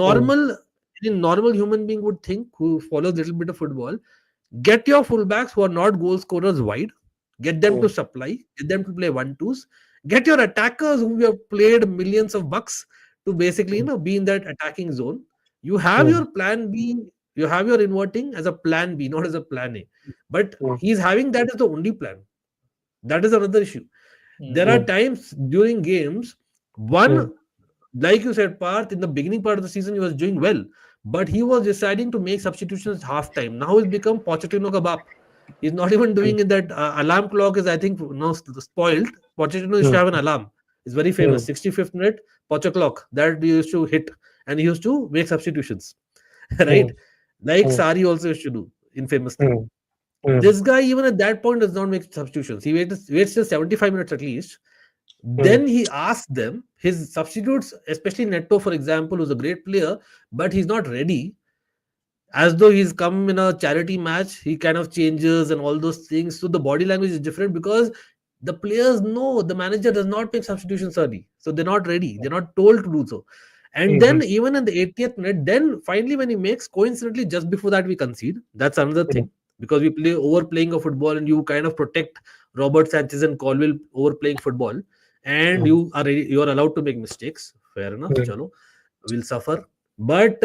mm, Normal, any normal human being would think, who follows a little bit of football, get your fullbacks who are not goal scorers wide, get them to mm, supply, get them to play one twos, get your attackers who you have played millions of bucks to basically mm, be in that attacking zone. You have mm, your plan B, you have your inverting as a plan B, not as a plan A. But mm, he's having that as the only plan. That is another issue. There are Hmm. mm, times during games, one, mm, like you said, Parth, in the beginning part of the season, he was doing well, but he was deciding to make substitutions half time. Now he's become Pochettino ka baap. He's not even mm, doing it. That alarm clock is, I think, now spoiled. Pochettino used to mm, have an alarm. It's very famous. mm, 65th minute, Poch clock that he used to hit, and he used to make substitutions, right? mm, Like mm, Sari also used to do infamously. mm, mm, This guy, even at that point, does not make substitutions. He waits till 75 minutes at least. mm, Then he asks them, his substitutes, especially Neto, for example, who's a great player, but he's not ready, as though he's come in a charity match. He kind of changes and all those things. So the body language is different because the players know the manager does not make substitutions early. So they're not ready. They're not told to do so. And Mhm. then even in the 80th minute, then finally when he makes, coincidentally just before that we concede. That's another Mhm. thing, because we play overplaying of football and you kind of protect Robert Sanchez and Colville overplaying football, and Mhm. you are allowed to make mistakes. Fair enough, Mhm. chalo, we'll suffer. But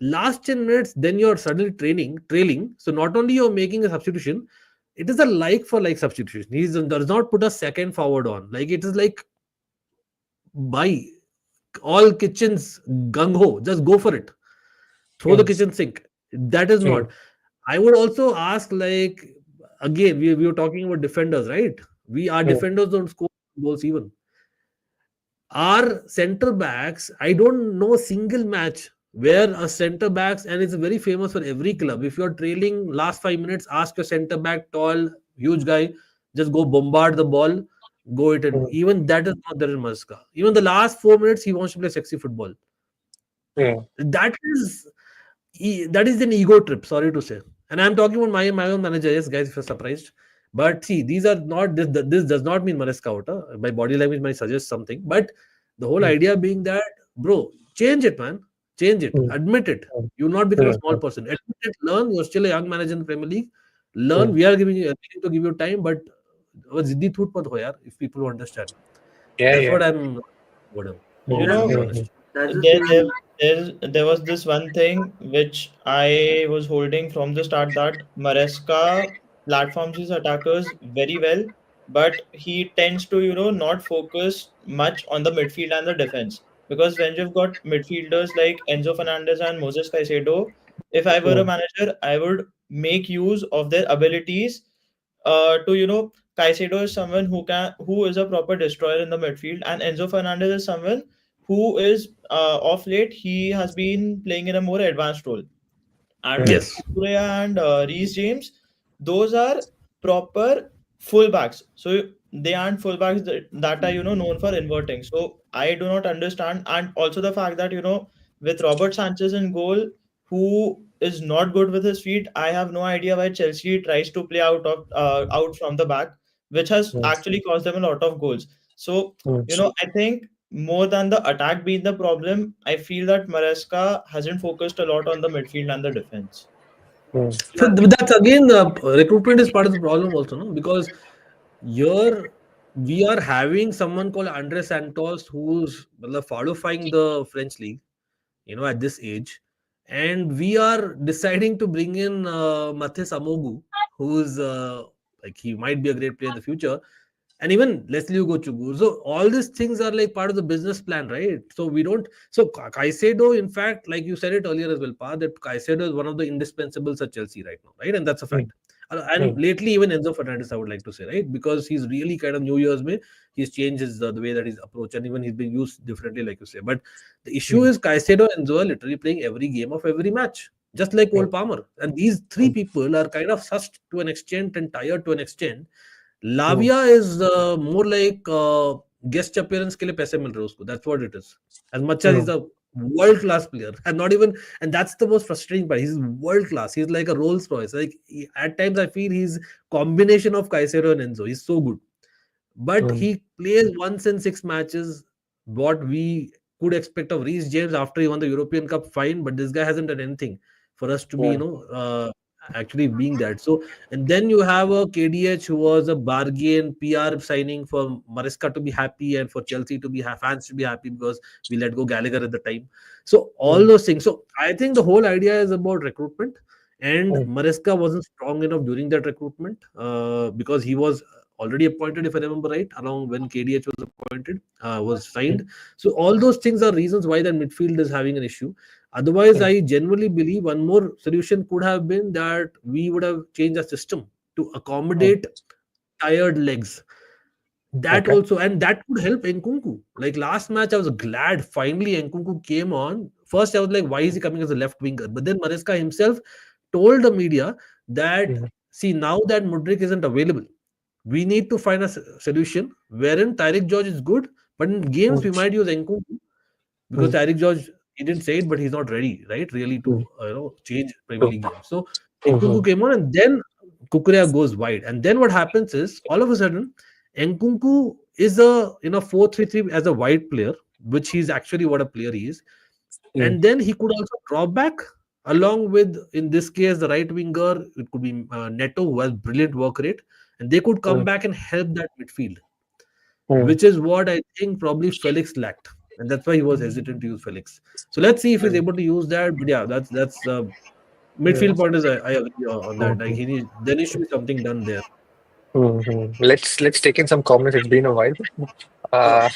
last 10 minutes, then you're suddenly trailing. So not only you're making a substitution, it is a like for like substitution. He does not put a second forward on. Like it is like, buy all kitchens gung ho, just go for it. Throw the Mhm. kitchen sink. That is not. Mhm. I would also ask, like, again, we were talking about defenders, right? We Our Mhm. defenders don't score goals even. Our center backs, I don't know a single match where a center backs, and it's very famous for every club. If you're trailing last 5 minutes, ask your center back, tall, huge guy, just go bombard the ball, go it in. Mhm. Even that is not there in Maska. Even the last 4 minutes, he wants to play sexy football. Mhm. That is that is an ego trip. Sorry to say, and I'm talking about my own manager. Yes, guys, if you're surprised, but see, these are not this does not mean Maresca out. My body language might suggest something, but the whole Mhm. idea being that, bro, change it, man, change it, Mhm. admit it. You'll not become a Mhm. small person. Admit it, learn. You're still a young manager in the Premier League. Learn. Mhm. We are giving you willing to give you time, but ziddi thoot mat ho yaar, if people who understand. Yeah, That's yeah. what I'm. Whatever. You Mhm. To know, be Mhm. honest. That's the there, there, thing. there was this one thing which I was holding from the start, that Maresca platforms his attackers very well, but he tends to, not focus much on the midfield and the defense. Because when you've got midfielders like Enzo Fernandez and Moses Caicedo, if I were a Mhm. manager, I would make use of their abilities. Caicedo is someone who is a proper destroyer in the midfield, and Enzo Fernandez is someone who is off late. He has been playing in a more advanced role. And with Mhm. Yes. Kukurea and Reece James, those are proper fullbacks. So they aren't fullbacks that are known for inverting. So I do not understand. And also the fact that with Robert Sanchez in goal, who is not good with his feet, I have no idea why Chelsea tries to play out from the back, which has Mhm. actually caused them a lot of goals. So Mhm. I think more than the attack being the problem, I feel that Maresca hasn't focused a lot on the midfield and the defense. Mhm. So Yeah, that's again, recruitment is part of the problem also, no? Because here we are having someone called Andre Santos who's following the French league, at this age, and we are deciding to bring in Mathis Amogu, who's like, he might be a great player in the future, and even Leslie Ugo Chugu. So all these things are like part of the business plan, right? So we don't. So Caicedo, in fact, like you said it earlier as well, Pa, that Caicedo is one of the indispensables at Chelsea right now, right? And that's a Mhm. fact. And lately, even Enzo Fernandez, I would like to say, right, because he's really kind of New Year's May, he's changed the way that he's approached, and even he's been used differently, like you say. But the issue Mhm. is Caicedo and Enzo are literally playing every game of every match, just like Cole Palmer. And these three Mhm. people are kind of sussed to an extent and tired to an extent. Mhm. Lavia is more like guest appearance के लिए पैसे मिल रहे हैं उसको. That's what it is. As much as he's Mhm. a world class player, and not even, and that's the most frustrating part. He's world class. He's like a Rolls Royce. Like at times I feel he's combination of Caicedo and Enzo. He's so good, but Mhm. he plays once in 6 matches. What we could expect of Reece James after he won the European Cup, fine, but this guy hasn't done anything for us to be, Yeah. actually being that. So, and then you have a KDH who was a bargain PR signing for Maresca to be happy and for Chelsea to be fans to be happy because we let go Gallagher at the time. So all Mhm. those things. So I think the whole idea is about recruitment, and Mhm. Maresca wasn't strong enough during that recruitment because he was already appointed, if I remember right, along when KDH was appointed, was signed. So all those things are reasons why that midfield is having an issue. Otherwise, Mhm. I genuinely believe one more solution could have been that we would have changed the system to Mhm. accommodate tired legs. That Okay. also, and that could help Nkunku. Like last match, I was glad finally Nkunku came on. First, I was like, why is he coming as a left winger? But then Maresca himself told the media that, Mhm. see, now that Mudrik isn't available, we need to find a solution wherein Tyreek George is good, but in games Mhm. we might use Nkunku because Mhm. Tyreek George, he didn't say it, but he's not ready, right? Really to Mhm. change Premier True. League games. So Nkunku Mhm. came on, and then Kukurea goes wide, and then what happens is all of a sudden Nkunku is a 4-3-3 as a wide player. which he's actually what a player he is. mm, And then he could also drop back along with, in this case, the right winger. It could be Neto, who has brilliant work rate, and they could come mm, back and help that midfield, mm, which is what I think probably Felix lacked, and that's why he was hesitant to use Felix. So let's see if he's mm, able to use that. But yeah, that's midfield mm, point is I agree on that. Like mm, there needs to be something done there. Let's take in some comments. It's been a while. Uh,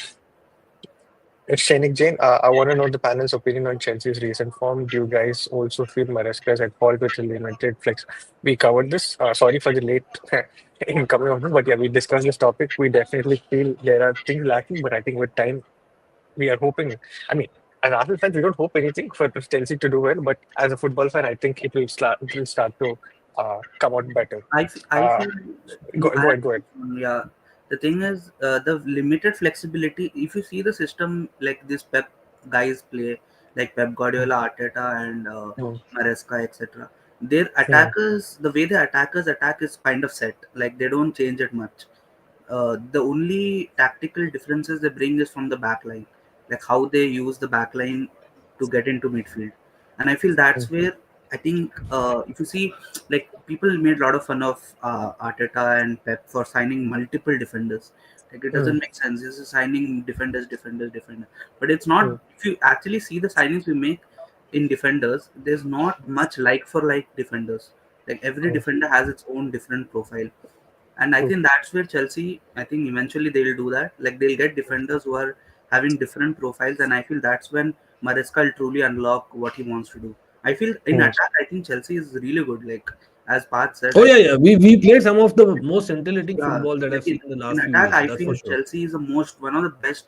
it's Shainik Jain. I want to know the panel's opinion on Chelsea's recent form. Do you guys also feel Maresca is at fault with the limited flex? We covered this. Sorry for the late incoming on this, but yeah, we discussed this topic. We definitely feel there are things lacking, but I think with time we are hoping. I mean, as Arsenal fans, we don't hope anything for Chelsea to do well, but as a football fan, I think it will start. It will start to come out better. I Uh, feel to go add, ahead, go ahead. yeah, the thing is the limited flexibility. If you see the system like this Pep guys play, like Pep Guardiola, Arteta, and Mm, Maresca, etc. Their mm, attackers, the way the attackers attack is kind of set. Like they don't change it much. The only tactical differences they bring is from the back line, like how they use the back line to get into midfield. And I feel mm, that's where I think if you see, like people made a lot of fun of Arteta and Pep for signing multiple defenders. Like it mm, doesn't make sense. This is signing defenders, defenders, defenders. But it's mm, not. If you actually see the signings we make in defenders, there's not much like for like defenders. Like every mm, defender has its own different profile, and I mm, think that's where Chelsea, I think eventually they'll do that. Like they'll get defenders who are having different profiles, and I feel that's when Maresca will truly unlock what he wants to do. I feel in mm, attack, I think Chelsea is really good. Like as Parth said, Oh I yeah, think, yeah. We played some of the most scintillating yeah, football that I've like seen in the in last few attack, years. I That's for feel sure. Chelsea is the most one of the best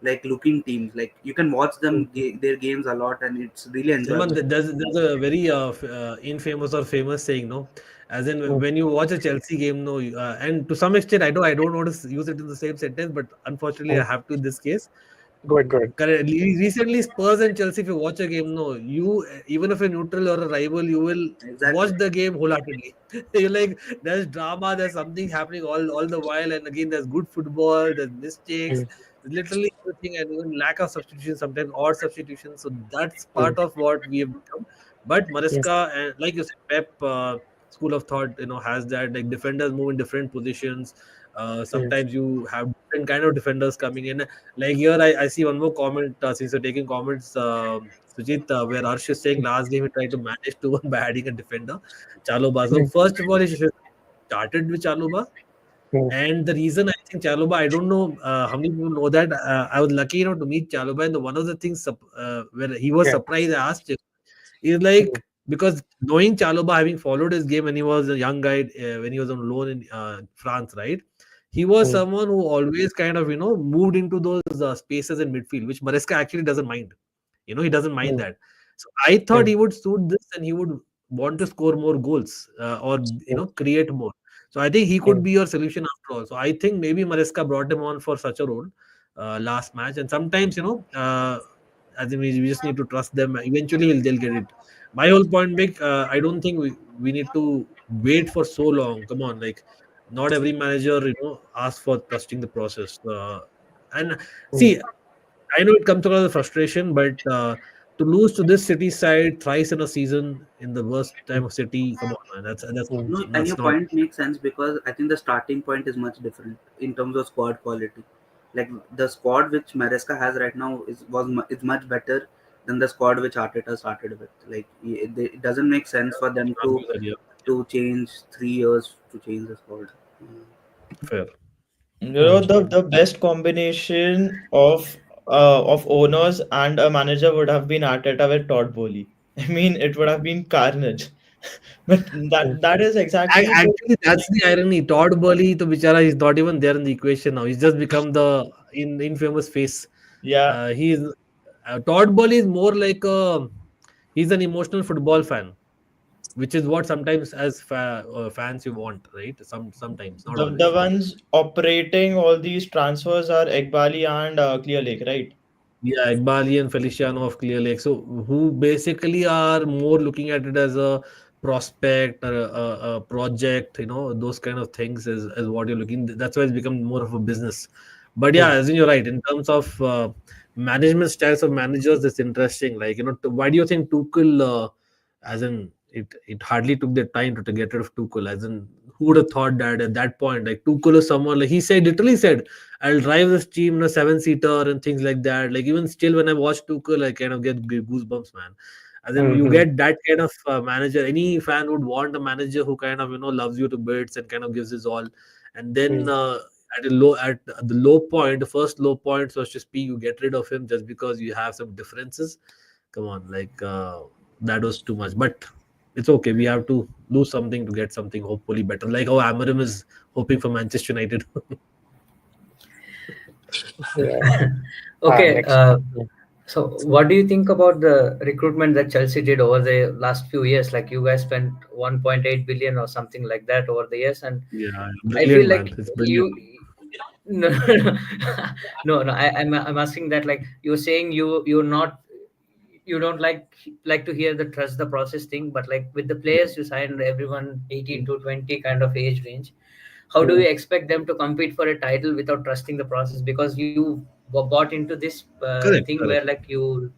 like looking teams. Like you can watch mm, their games a lot, and it's really Salman, enjoyable. there's a very infamous or famous saying, no, as in mm, when you watch a Chelsea game, no, and to some extent, I don't want to use it in the same sentence, but unfortunately, I mm. have to in this case. Go ahead, go ahead. Recently, Spurs and Chelsea, if you watch a game, no, you even if you're neutral or a rival, you will watch Exactly. the game wholeheartedly. You're like, there's drama, there's something happening all the while, and again, there's good football, there's mistakes, Mm, there's literally everything, and even lack of substitution, sometimes odd substitutions. So that's mm, part of what we have become. But mm, Maresca and like you said, Pep school of thought, has that like defenders move in different positions. mm, Sometimes you have different kind of defenders coming in. Like here, I see one more comment since you're taking comments, Sujit, where Arsh is saying last game he tried to manage to one by adding a defender, Chaloba. So mm, first of all, he should have started with Chaloba. mm, And the reason I think Chaloba, I don't know how many people know that. I was lucky enough to meet Chaloba, and one of the things where he was yeah. surprised, I asked him, is Mm, like because knowing Chaloba, having followed his game when he was a young guy, when he was on loan in France, right? He was mm, someone who always kind of moved into those spaces in midfield, which Maresca actually doesn't mind. He doesn't mind mm, that. So I thought mm, he would suit this, and he would want to score more goals or mm, create more. So I think he could mm, be your solution after all. So I think maybe Maresca brought him on for such a role last match, and sometimes I think we just need to trust them. Eventually, they'll get it. My whole point, Vic, I don't think we need to wait for so long. Come on, like not every manager, asks for trusting the process. And mm, see, I know it comes across as frustration, but to lose to this City side thrice in a season in the worst time of City, come on, man, mm, No, and that's your not point makes sense because I think the starting point is much different in terms of squad quality. Like the squad which Maresca has right now is much better than the squad which Arteta started with. Like it doesn't make sense for them argue that. Yeah, to change 3 years to change the squad. Mm. fair. The best combination of owners and a manager would have been Arteta with Todd Bowley. I mean, it would have been carnage. But mm, that is exactly the Actually, that's the irony. Todd Burley, to Bichara, is not even there in the equation now. He's just become the infamous face. yeah. He's Todd Burley is more like he's an emotional football fan, which is what sometimes as fans you want, right? Sometimes, not The always. ones operating all these transfers are Ekbali and Clear Lake, right? Yeah, Iqbali and Feliciano of Clear Lake. So who basically are more looking at it as a prospect or a project, those kind of things as what you're looking. That's why it's become more of a business. But yeah, mm, as in you're right in terms of management styles of managers. It's interesting. Like why do you think Tuchel, as in it hardly took the time to get rid of Tuchel? As in, who would have thought that at that point, like Tuchel is someone like he said, literally said, "I'll drive this team in a seven-seater and things like that." Like even still, when I watch Tuchel, I kind of get goosebumps, man. As in, you mm, get that kind of manager. Any fan would want a manager who kind of loves you to bits and kind of gives his all. And then mm, at the low point, the first low point, so to speak, you get rid of him just because you have some differences. Come on, like that was too much. But it's okay. We have to lose something to get something hopefully better. Like how Amarim is hoping for Manchester United. yeah. Okay. Next. So, what do you think about the recruitment that Chelsea did over the last few years? Like, you guys spent 1.8 billion or something like that over the years, and Yeah, I brilliant, feel man. like It's brilliant. you. No, no, no. I'm asking that, like, you're saying you're not, you don't like to hear the trust the process thing, but like with the players you signed, everyone 18 to 20 kind of age range, how do Mm, you expect them to compete for a title without trusting the process? Because you were bought into this Correct, thing where correct. like you'll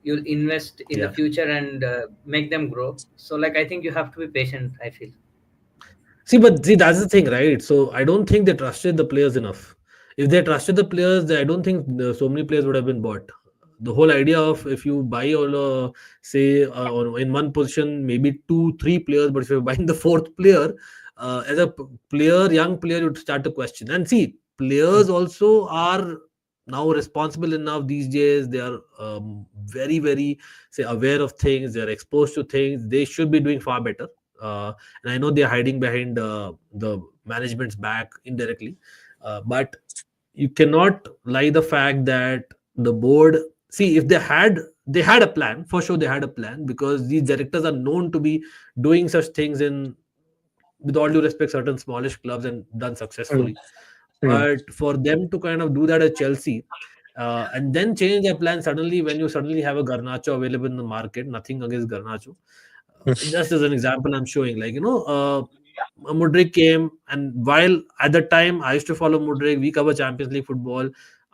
invest in the Yeah. future and make them grow. So like I think you have to be patient, I feel. See, but see, that's the thing, right? So I don't think they trusted the players enough. If they trusted the players, I don't think so many players would have been bought. The whole idea of if you buy or say in one position maybe two, three players, but if you're buying the fourth player, as a player, young player, you'd start to question. And see, mm, players also are now responsible enough these days. They are very, very say aware of things. They are exposed to things. They should be doing far better. And I know they're hiding behind the management's back indirectly, but you cannot lie the fact that the board, see, if they had a plan for sure. They had a plan because these directors are known to be doing such things in, with all due respect, certain smallish clubs and done mm, successfully. mm, But for them to kind of do that at Chelsea, and then change their plan suddenly when you suddenly have a Garnacho available in the market. Nothing against Garnacho, just as an example, I'm showing, like Mudrik came, and while at the time I used to follow Mudrik, we cover Champions League football.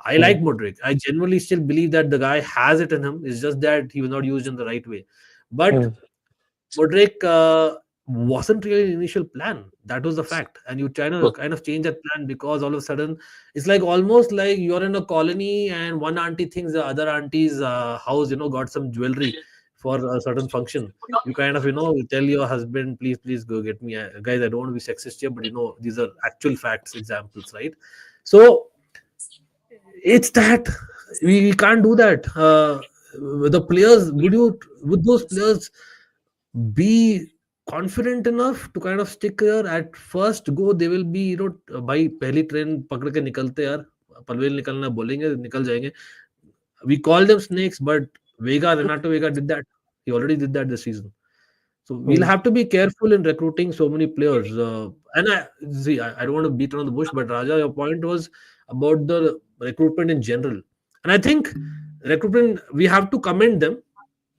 I mm, like Mudrik. I genuinely still believe that the guy has it in him. It's just that he was not used in the right way. But mm, Modric wasn't really an initial plan. That was the fact. And you try to mm, kind of change that plan because all of a sudden it's like almost like you're in a colony and one auntie thinks the other auntie's house, got some jewelry for a certain function. You kind of, tell your husband, please, please go get me. Guys, I don't want to be sexist here, but these are actual facts, examples, right? So it's that we can't do that. With the players, would those players be confident enough to kind of stick here? At first go they will be, भाई पहली train पकड़ के निकलते यार, पनवेल निकलना बोलेंगे निकल जाएंगे. We call them snakes, but Renato Vega did that. He already did that this season. So we'll mm, have to be careful in recruiting so many players. And I don't want to beat around the bush, but Raja, your point was about the recruitment in general. And I think recruitment, we have to commend them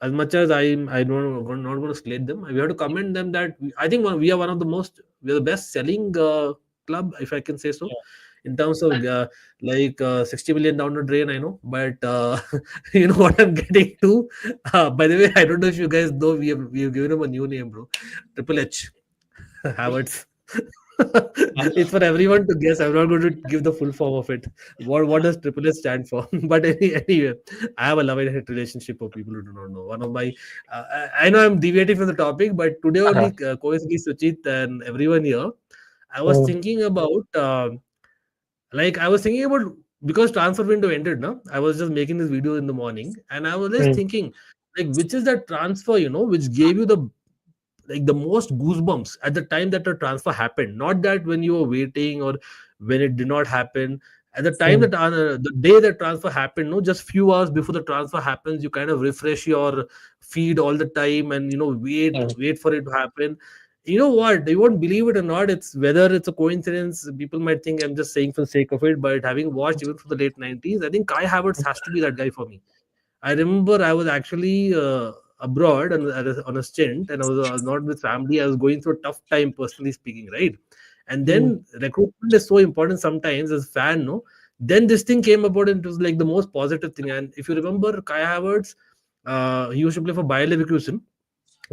as much as I don't not going to slate them. We have to commend them that I think we are one of the most, we are the best selling club, if I can say so, in terms of 60 million down the drain. I know, but you know what I'm getting to. By the way, I don't know if you guys know, we have given him a new name, bro. Triple H. Havertz. It's for everyone to guess. I'm not going to give the full form of it. What does Triple H stand for? But anyway, I have a love and hate relationship for people who do not know. One of my, I know I'm deviating from the topic, but today uh-huh, only, coincidentally, Suchit and everyone here, I was mm, thinking about, I was thinking about, because transfer window ended, no? I was just making this video in the morning, and I was just mm, thinking, like, which is that transfer, which gave you the most goosebumps at the time that the transfer happened, not that when you were waiting or when it did not happen. At the time mm, that the day that transfer happened, no, just few hours before the transfer happens, you kind of refresh your feed all the time and mm, wait for it to happen. You know what, you won't believe it or not, it's whether it's a coincidence, people might think I'm just saying for the sake of it, but having watched even from the late 90s, I think Kai Havertz has to be that guy for me. I remember I was actually abroad on a stint, and I was not with family. I was going through a tough time, personally speaking, right? And mm, then recruitment is so important sometimes as fan, no. Then this thing came about and it was like the most positive thing. And if you remember, Kai Havertz, he used to play for Bayer Leverkusen,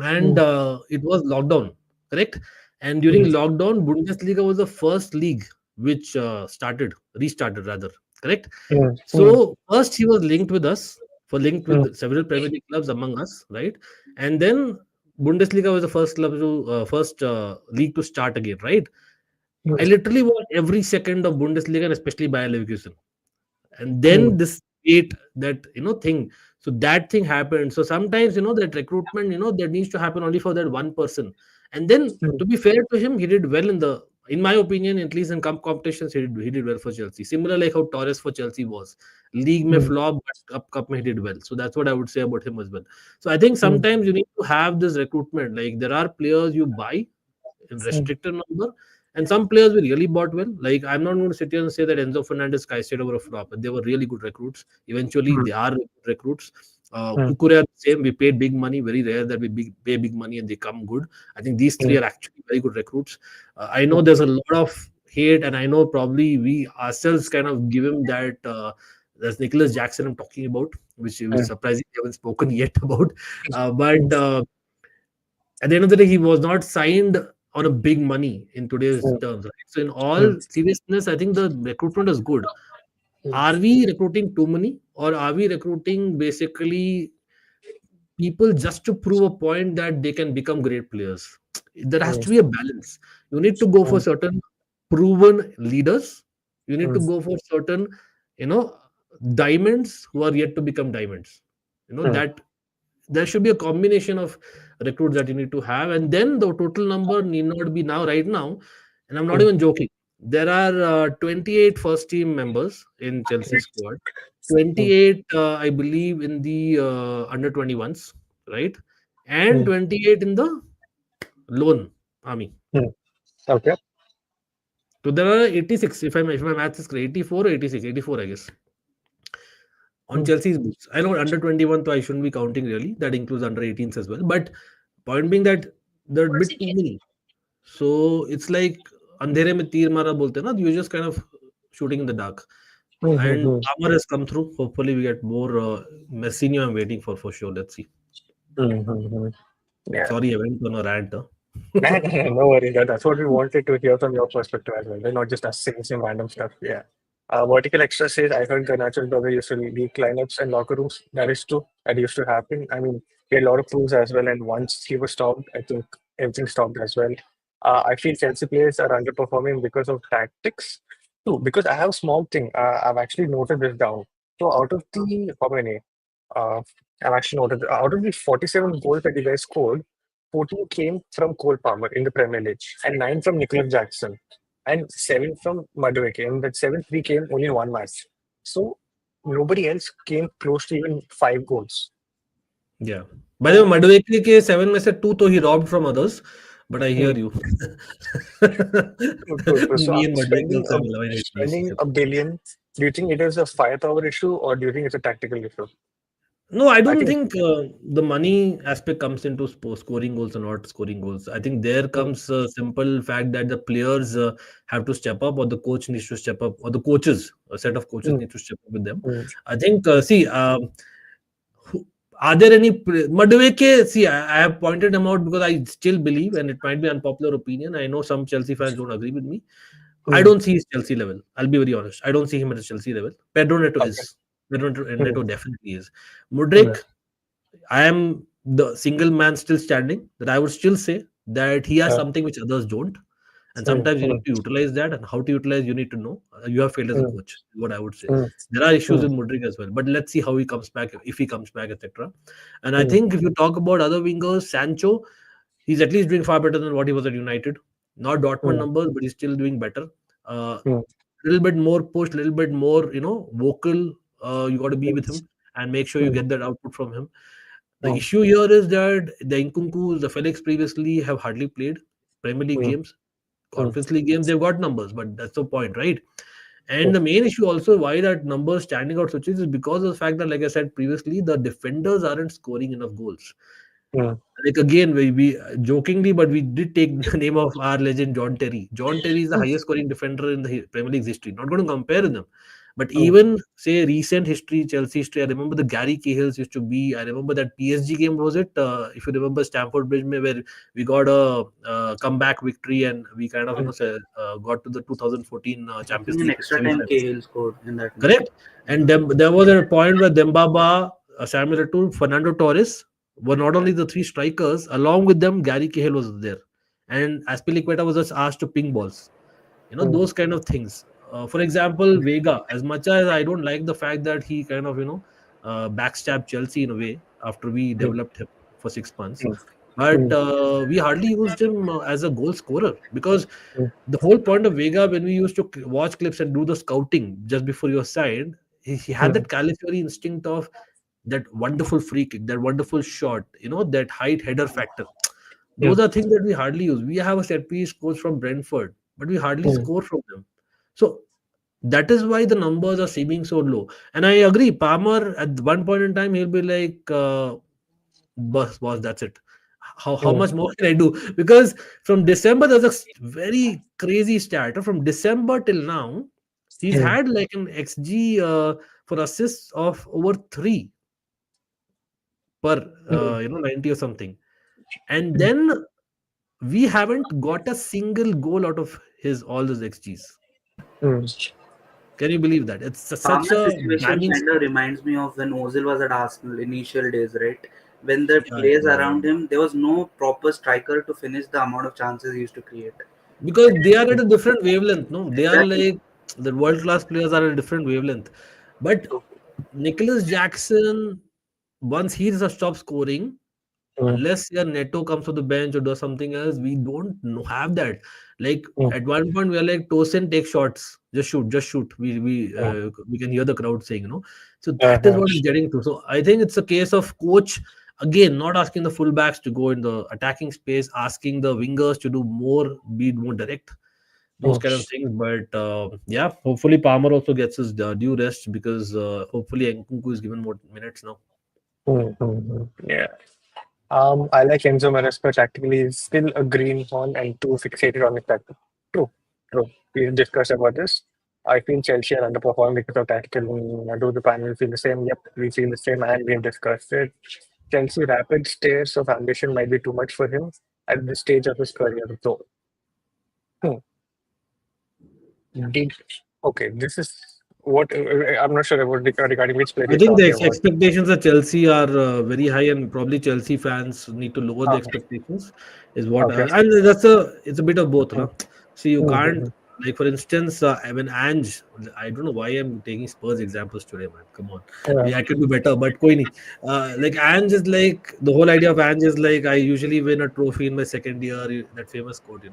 and mm, it was lockdown, correct? And during mm, lockdown, Bundesliga was the first league which restarted rather, correct? mm, mm, So first he was linked with us, for linked mm, with several Premier League clubs among us, right? And then Bundesliga was the first league to start again, right? mm, I literally watched every second of Bundesliga and especially Bayer Leverkusen. And then mm, this create that thing. So that thing happened. So sometimes that recruitment that needs to happen only for that one person. And then mm, to be fair to him, he did well in my opinion, at least in cup competitions, he did well for Chelsea, similar like how Torres for Chelsea was. League may mm, flop, but cup may he did well. So that's what I would say about him as well. So I think mm, sometimes you need to have this recruitment, like there are players you buy in mm, restricted number. And some players we really bought well. Like I'm not going to sit here and say that Enzo Fernandez, Caicedo were a flop, but they were really good recruits. Eventually, mm, they are recruits. mm, Kukure are the same. We paid big money. Very rare that we pay big money and they come good. I think these three mm, are actually very good recruits. I know mm, there's a lot of hate, and I know probably we ourselves kind of give him that. That's Nicholas Jackson I'm talking about, which mm, surprisingly we haven't spoken yet about. But mm, at the end of the day, he was not signed on a big money in today's mm, terms, right? So, in all mm, seriousness, I think the recruitment is good. mm, Are we recruiting too many, or are we recruiting basically people just to prove a point that they can become great players? There has mm, to be a balance. You need to go for mm, certain proven leaders. You need to mm, go for certain, you know, diamonds who are yet to become diamonds. mm, That there should be a combination of recruits that you need to have, and then the total number need not be now right now. And I'm not mm, even joking. There are 28 first team members in Chelsea squad, 28 I believe in the under 21s, right? And mm, 28 in the loan army. mm. Okay. So there are 86, if my math is correct, 84 or 86, 84 I guess, on Mm, Chelsea's books. I know under 21, so I shouldn't be counting really. That includes under 18s as well. But point being that there are a bit too many. So it's like अंधेरे में तीर मारा बोलते हैं ना, you're just kind of shooting in the dark. mm, And mm, Amar has come through. Hopefully we get more Messinho. I'm waiting for sure. Let's see. mm, mm, mm. Yeah. Sorry, I went on a rant. Huh? Nah, nah, nah, no worries. That's what we wanted to hear from your perspective as well. Right? Not just us saying some random stuff. Yeah. Vertical Extra says, I heard Garnacho's brother used to leak lineups and locker rooms. That is true. That used to happen. I mean, he had a lot of proofs as well. And once he was stopped, I think everything stopped as well. I feel Chelsea players are underperforming because of tactics. Too, because I have a small thing. I've actually noted this down. So out of the, how many? Uh, I've actually noted out of the 47 goals that you guys scored, 14 came from Cole Palmer in the Premier League, and 9 from Nicholas Jackson, and 7 from Madueke. And that 7-3 came only in one match. So nobody else came close to even 5 goals. Yeah. By the So, way, Madueke ke 7 में से 2 तो he robbed from others. But I hear mm, you. true, true, true. So Me and after Madueke also have a very nice spending relationship. a billion, do you think it is a firepower issue or do you think it's a tactical issue? No, I I don't think. think the money aspect comes into scoring goals or not scoring goals. I think there Mm, comes a simple fact that the players have to step up, or the coach needs to step up, or the coaches, a set of coaches mm, need to step up with them. mm, I think, see, are there any Madueke? See, I have pointed him out because I still believe, and it might be unpopular opinion. I know some Chelsea fans don't agree with me. I mm, don't see his Chelsea level. I'll be very honest. I don't see him at a Chelsea level. Pedro Neto okay. is. Pedro Mm, Neto definitely is. mm, Mudrik, I am the single man still standing that I would still say that he has uh, something which others don't. And mm, sometimes you need mm, to utilize that, and how to utilize, you need to know. You have failed as a mm, coach, is what I would say. mm, There are issues mm, with Mudrik as well, but let's see how he comes back, if he comes back, etc. And I mm, think if you talk about other wingers, Sancho, he's at least doing far better than what he was at United. Not Dortmund mm, numbers, but he's still doing better. mm, Little bit more push, little bit more, vocal. You got to be with mm, him and make sure you mm, get that output from him. The mm, issue here is that the Nkunku, the Felix previously have hardly played Premier League mm, games. mm, Conference League games, they've got numbers, but that's the point, right? And mm, the main issue also why that number standing out such is because of the fact that, like I said previously, the defenders aren't scoring enough goals. mm, Like again, we jokingly, but we did take the name of our legend John Terry. John Terry is the highest scoring defender in the Premier League's history. Not going to compare them, but mm, even say recent history, Chelsea history. I remember the Gary Cahills used to be. I remember that PSG game, was it? If you remember Stamford Bridge, where we got a comeback victory and we kind of mm, got to the 2014 I Champions think in League extra time, semi-finals. Cahill scored in that match. Correct. And then there was a point where Dembaba, Samuel Eto'o, Fernando Torres were not only the three strikers, along with them, Gary Cahill was there. And Aspilicueta was just asked to ping balls. mm, Those kind of things. For example, Vega, as much as I don't like the fact that he kind of, backstabbed Chelsea in a way after we mm, developed him for 6 months. mm, But mm, we hardly used him as a goal scorer because mm, the whole point of Vega, when we used to watch clips and do the scouting just before your side, he had mm, that California instinct of that wonderful free kick, that wonderful shot, that height header factor. mm, Those are things that we hardly use. We have a set piece coach from Brentford, but we hardly mm, score from them. So that is why the numbers are seeming so low. And I agree, Palmer at one point in time he'll be like, boss, that's it. How mm, much more can I do? Because from December, there's a very crazy stat. From December till now, he's mm, had like an XG for assists of over 3 per mm, 90 or something. And then we haven't got a single goal out of his all those XGs. mm. Can you believe that? It's such Palmer's a situation damning kind of stat. reminds me of when Ozil was at Arsenal initial days, right? When the Yeah, players yeah, yeah. around him, there was no proper striker to finish the amount of chances he used to create. Because they are at a different wavelength. No, they are Exactly. like the world class players are at a different wavelength. But Nicholas Jackson, once he stops scoring, Mm, unless your Neto comes to the bench or does something else, we don't have that. Like mm, at one point, we are like Tosin, take shots, just shoot, just shoot. mm. We can hear the crowd saying. So that is Uh-huh. what is getting to. So I think it's a case of coach again not asking the fullbacks to go in the attacking space, asking the wingers to do more, be more direct, those Mm, kind of things. But yeah, hopefully Palmer also gets his due rest because hopefully Nkunku is given more minutes now. mm, mm, mm. Yeah. I like Enzo Maresca tactically. He's still a greenhorn and too fixated on his tactic. True, true. We discussed about this. I feel Chelsea are underperforming because of tactical. Do the panel feel the same? Yep, we feel the same, and we've discussed it. Chelsea rapid stairs of ambition might be too much for him at this stage of his career. So, hmm, did okay. This is what I'm not sure about regarding which player I you're think the talking about. expectations of Chelsea are very high, and probably Chelsea fans need to lower the Okay, expectations. Is what, okay. and it's a bit of both, Hmm, no? See, you hmm, can't hmm, like for instance, when Ange, I don't know why I'm taking Spurs examples today, man. Come on, hmm. I could do better, but koi nahi. Like Ange is like the whole idea of Ange is like I usually win a trophy in my second year. That famous quote.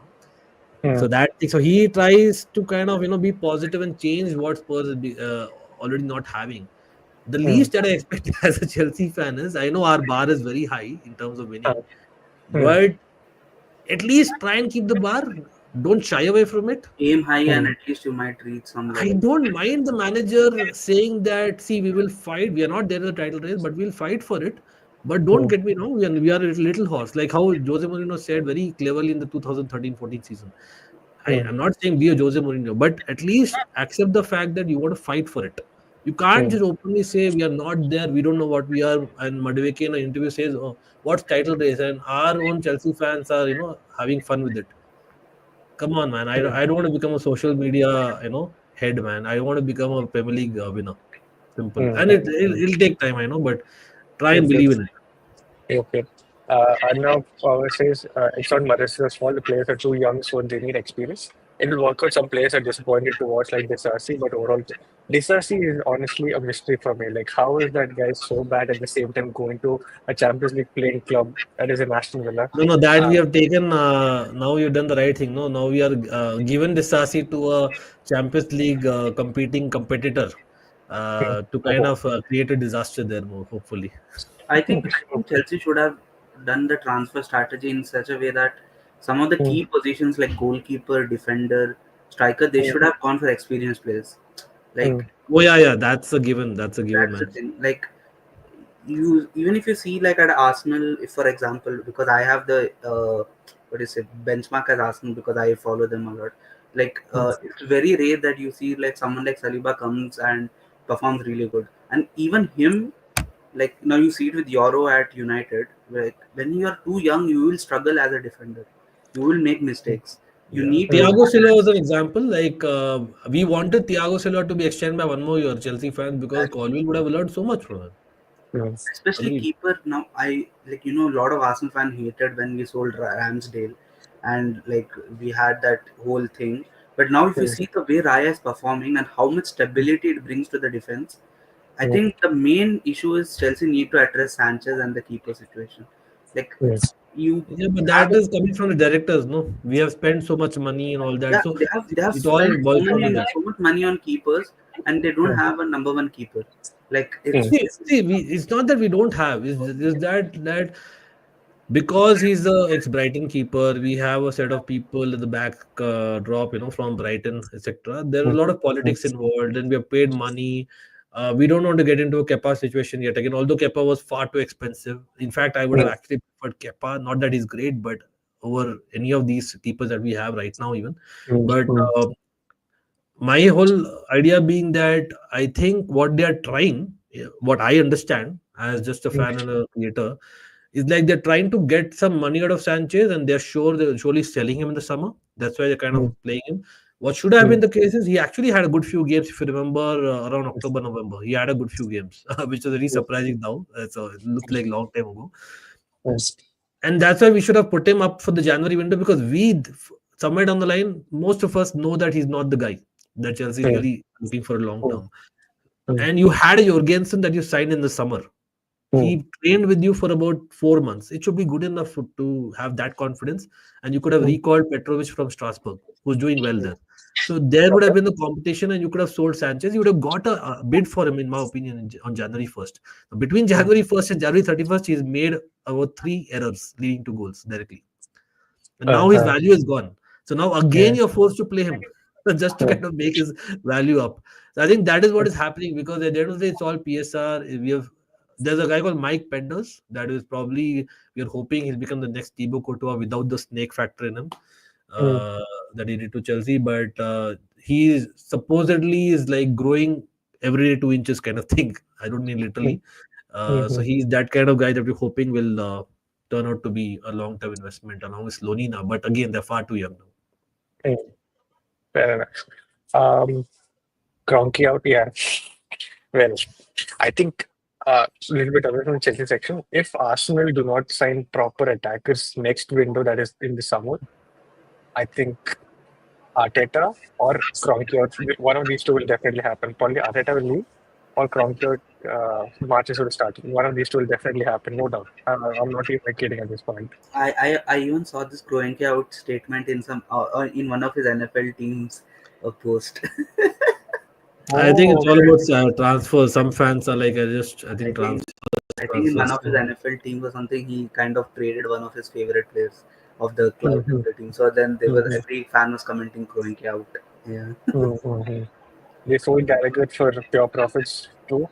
Hmm, So so he tries to kind of be positive and change what Spurs is already not having. The hmm, least that I expect as a Chelsea fan is I know our bar is very high in terms of hmm, winning, hmm, but at least try and keep the bar. Don't shy away from it. Aim high, and hmm, at least you might reach some I level. don't mind the manager saying that, see, we will fight. We are not there in the title race, but we'll fight for it. But don't hmm, get me wrong, we are a little horse. Like how Jose Mourinho said very cleverly in the 2013-14 season. hmm, I'm not saying be a Jose Mourinho, but at least accept the fact that you want to fight for it. You can't hmm, just openly say we are not there, we don't know what we are, and Madueke in an interview says, "Oh, what's title race?" And our own Chelsea fans are, having fun with it. Come on, man! hmm. I don't want to become a social media, head man. I want to become a Premier League winner. Simple, Hmm, and hmm, hmm. it'll take time, I know, but try and Yes, believe yes. in it. Okay. Arnav says it's not Marissa's fault. The players are too young, so they need experience. It will work out. Some players are disappointed to watch, like Disasi, but overall, Disasi is honestly a mystery for me. Like, how is that guy so bad at the same time going to a Champions League playing club that is a national Villa? No, no, that we Uh, have taken. Now you've done the right thing. No, now we are given this Sasi to a Champions League competing competitor to kind of create a disaster there. More hopefully. I think Chelsea should have done the transfer strategy in such a way that some of the key positions like goalkeeper, defender, striker, they should have gone for experienced players. Like Oh yeah, yeah. That's a given. That's a given, that's the man. thing. Like you, even if you see like at Arsenal, if for example, because I have the what is it, benchmark as Arsenal because I follow them a lot. Like it's very rare that you see like someone like Saliba comes and performs really good, and even him, like now you see it with Euro at United. Like when you are too young, you will struggle as a defender. You will make mistakes. You Yeah, need to Thiago Silva was an example. Like we wanted Thiago Silva to be extended by one more year, Chelsea fans, because Colville would have learned so much from him. especially Agreed. keeper. Now I like, you know, a lot of Arsenal fan hated when we sold Ramsdale, and like we had that whole thing. But now if you see the way Raya is performing and how much stability it brings to the defense, I think the main issue is Chelsea need to address Sanchez and the keeper situation. Like you Yeah, but have that is coming from the directors, no? We have spent so much money and all that. yeah, So they have it all spent boils down to this. so much money on keepers, and they don't have a number one keeper. Like See, it's not that we don't have. It's that because he's the ex-Brighton keeper, we have a set of people at the back drop, from Brighton, etc. There are a lot of politics involved, and we have paid money. We don't want to get into a Kepa situation yet again, although Kepa was far too expensive. In fact, I would have actually preferred Kepa. Not that he's great, but over any of these keepers that we have right now, even. But uh, my whole idea being that I think what they are trying, what I understand as just a fan and a creator, is like they're trying to get some money out of Sanchez, and they're sure they're surely selling him in the summer. That's why they're kind of playing him. What should have been the case is he actually had a good few games. If you remember, around October, November, he had a good few games, which was very surprising now. So it looked like long time ago, and that's why we should have put him up for the January window, because somewhere down the line, most of us know that he's not the guy that Chelsea is really looking for a long term. And you had a Jorgensen that you signed in the summer. He trained with you for about 4 months. It should be good enough to have that confidence. And you could have recalled Petrovic from Strasbourg, who's doing well there. So there would have been the competition, and you could have sold Sanchez. You would have got a bid for him, in my opinion, on January 1st. Between January 1st and January 31st, he's made about 3 errors leading to goals directly. And now his value is gone. So now again you're forced to play him just to kind of make his value up. So I think that is what is happening, because at the end of the day, it's all PSR. There's a guy called Mike Penders that is probably, we are hoping he's become the next Thibaut Courtois without the snake factor in him, uh, that he did to Chelsea. But he supposedly is like growing every day 2 inches kind of thing. I don't mean literally. So he's that kind of guy that we're hoping will turn out to be a long-term investment along with Slonina. But again, they're far too young now. Fair enough. Um, Cronky out, yeah. Well, I think a little bit away from the Chelsea section. If Arsenal do not sign proper attackers next window, that is in the summer, I think Arteta or Kroenke out, one of these two will definitely happen. Probably Arteta will leave, or Kroenke out, matches will start. One of these two will definitely happen, no doubt. I'm not even kidding at this point. I even saw this Kroenke out statement in some in one of his NFL teams post. I think Oh, it's all okay. about transfer. Some fans are like, I I think think in one transfers. of his NFL teams or something, he kind of traded one of his favorite players of the club to Mhm, the team. So then there was mhm, every fan was commenting Kroenke out. Yeah. mhm. They sold Gallagher for pure profits too.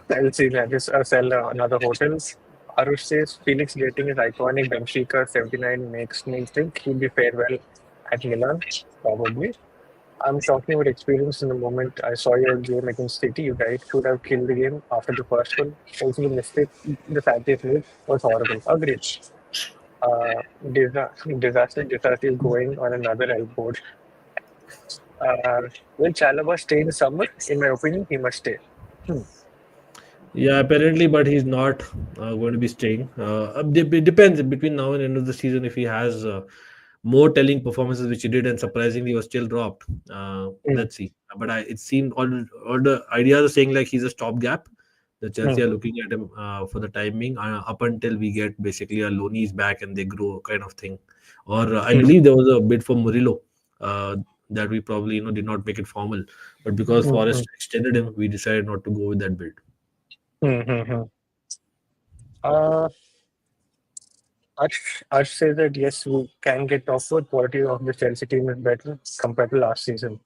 I'll see that is sell another hotels. Aarush says Felix getting his iconic Benfica 79 makes me think he'll be farewell at Milan, probably. I'm talking about experience in the moment. I saw your game against City. You guys should have killed the game after the first one. Also, the mistake the Sanchez made was horrible. Agreed. Disaster is going on another elbow. Will Chalaba stay in the summer? In my opinion, he must stay. Hmm. Yeah, apparently, but he's not going to be staying. It depends between now and end of the season if he has more telling performances, which he did, and surprisingly was still dropped. Hmm. Let's see. But it seemed all the ideas are saying like he's a stopgap. The Hmm. Chelsea are looking at him for the timing up until we get basically a loanies back and they grow kind of thing. Or I Hmm. believe there was a bid for Murillo uh, that we probably did not make it formal, but because Hmm. Hmm. Forest extended him, we decided not to go with that bid. Hmm. Hmm. Hmm. Uh, Arch says that yes, we can get top four. Quality of the Chelsea team is better compared to last season.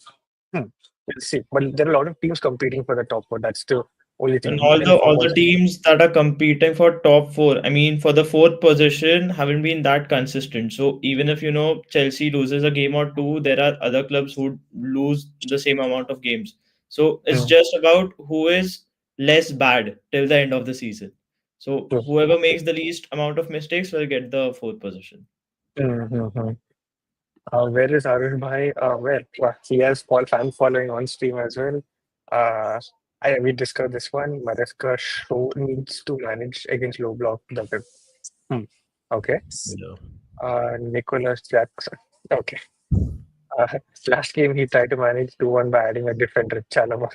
Hmm. We'll see. But there are a lot of teams competing for the top four. That's true. Only And thing. But in all the forwards, teams that are competing for top four, I mean, for the fourth position, haven't been that consistent. So even if Chelsea loses a game or two, there are other clubs who lose the same amount of games. So it's mm, just about who is less bad till the end of the season. So true. whoever makes the least amount of mistakes will get the fourth position. Mm-hmm. Where is Aarush Bhai? Where? Well, he has fan following on stream as well. Uh, we discussed this one. Maresca show needs to manage against low block. Hmm. Okay. Yeah. Nicholas Jackson. Okay. Uh, Last game he tried to manage 2-1 by adding a defender, Chalaba.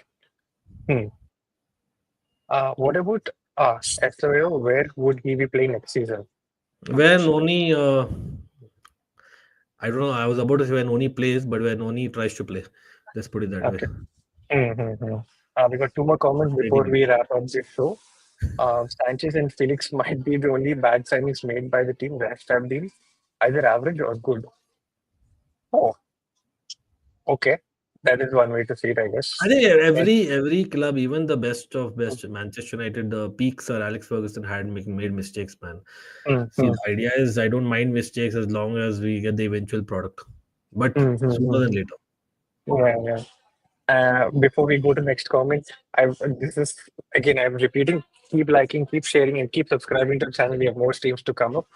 Hmm. What about Estorio? Where would he be playing next season? When Noni, I don't know. I was about to say when Noni plays, but when Noni tries to play, let's put it that way. Okay. Mm-hmm. We got two more comments before Training. we wrap up this show. Sanchez and Felix might be the only bad signings made by the team. Rest have been either average or good. Oh, okay. That is one way to see it, I I guess. think Yeah. every club, even the best of best, Manchester United, the peaks Sir Alex Ferguson had made mistakes, man. See, Mm-hmm. the idea is I don't mind mistakes as long as we get the eventual product, but sooner than Mm-hmm. later. Yeah, yeah. Before we go to next comment, this is again I'm repeating. Keep liking, keep sharing, and keep subscribing to the channel. We have more streams to come up.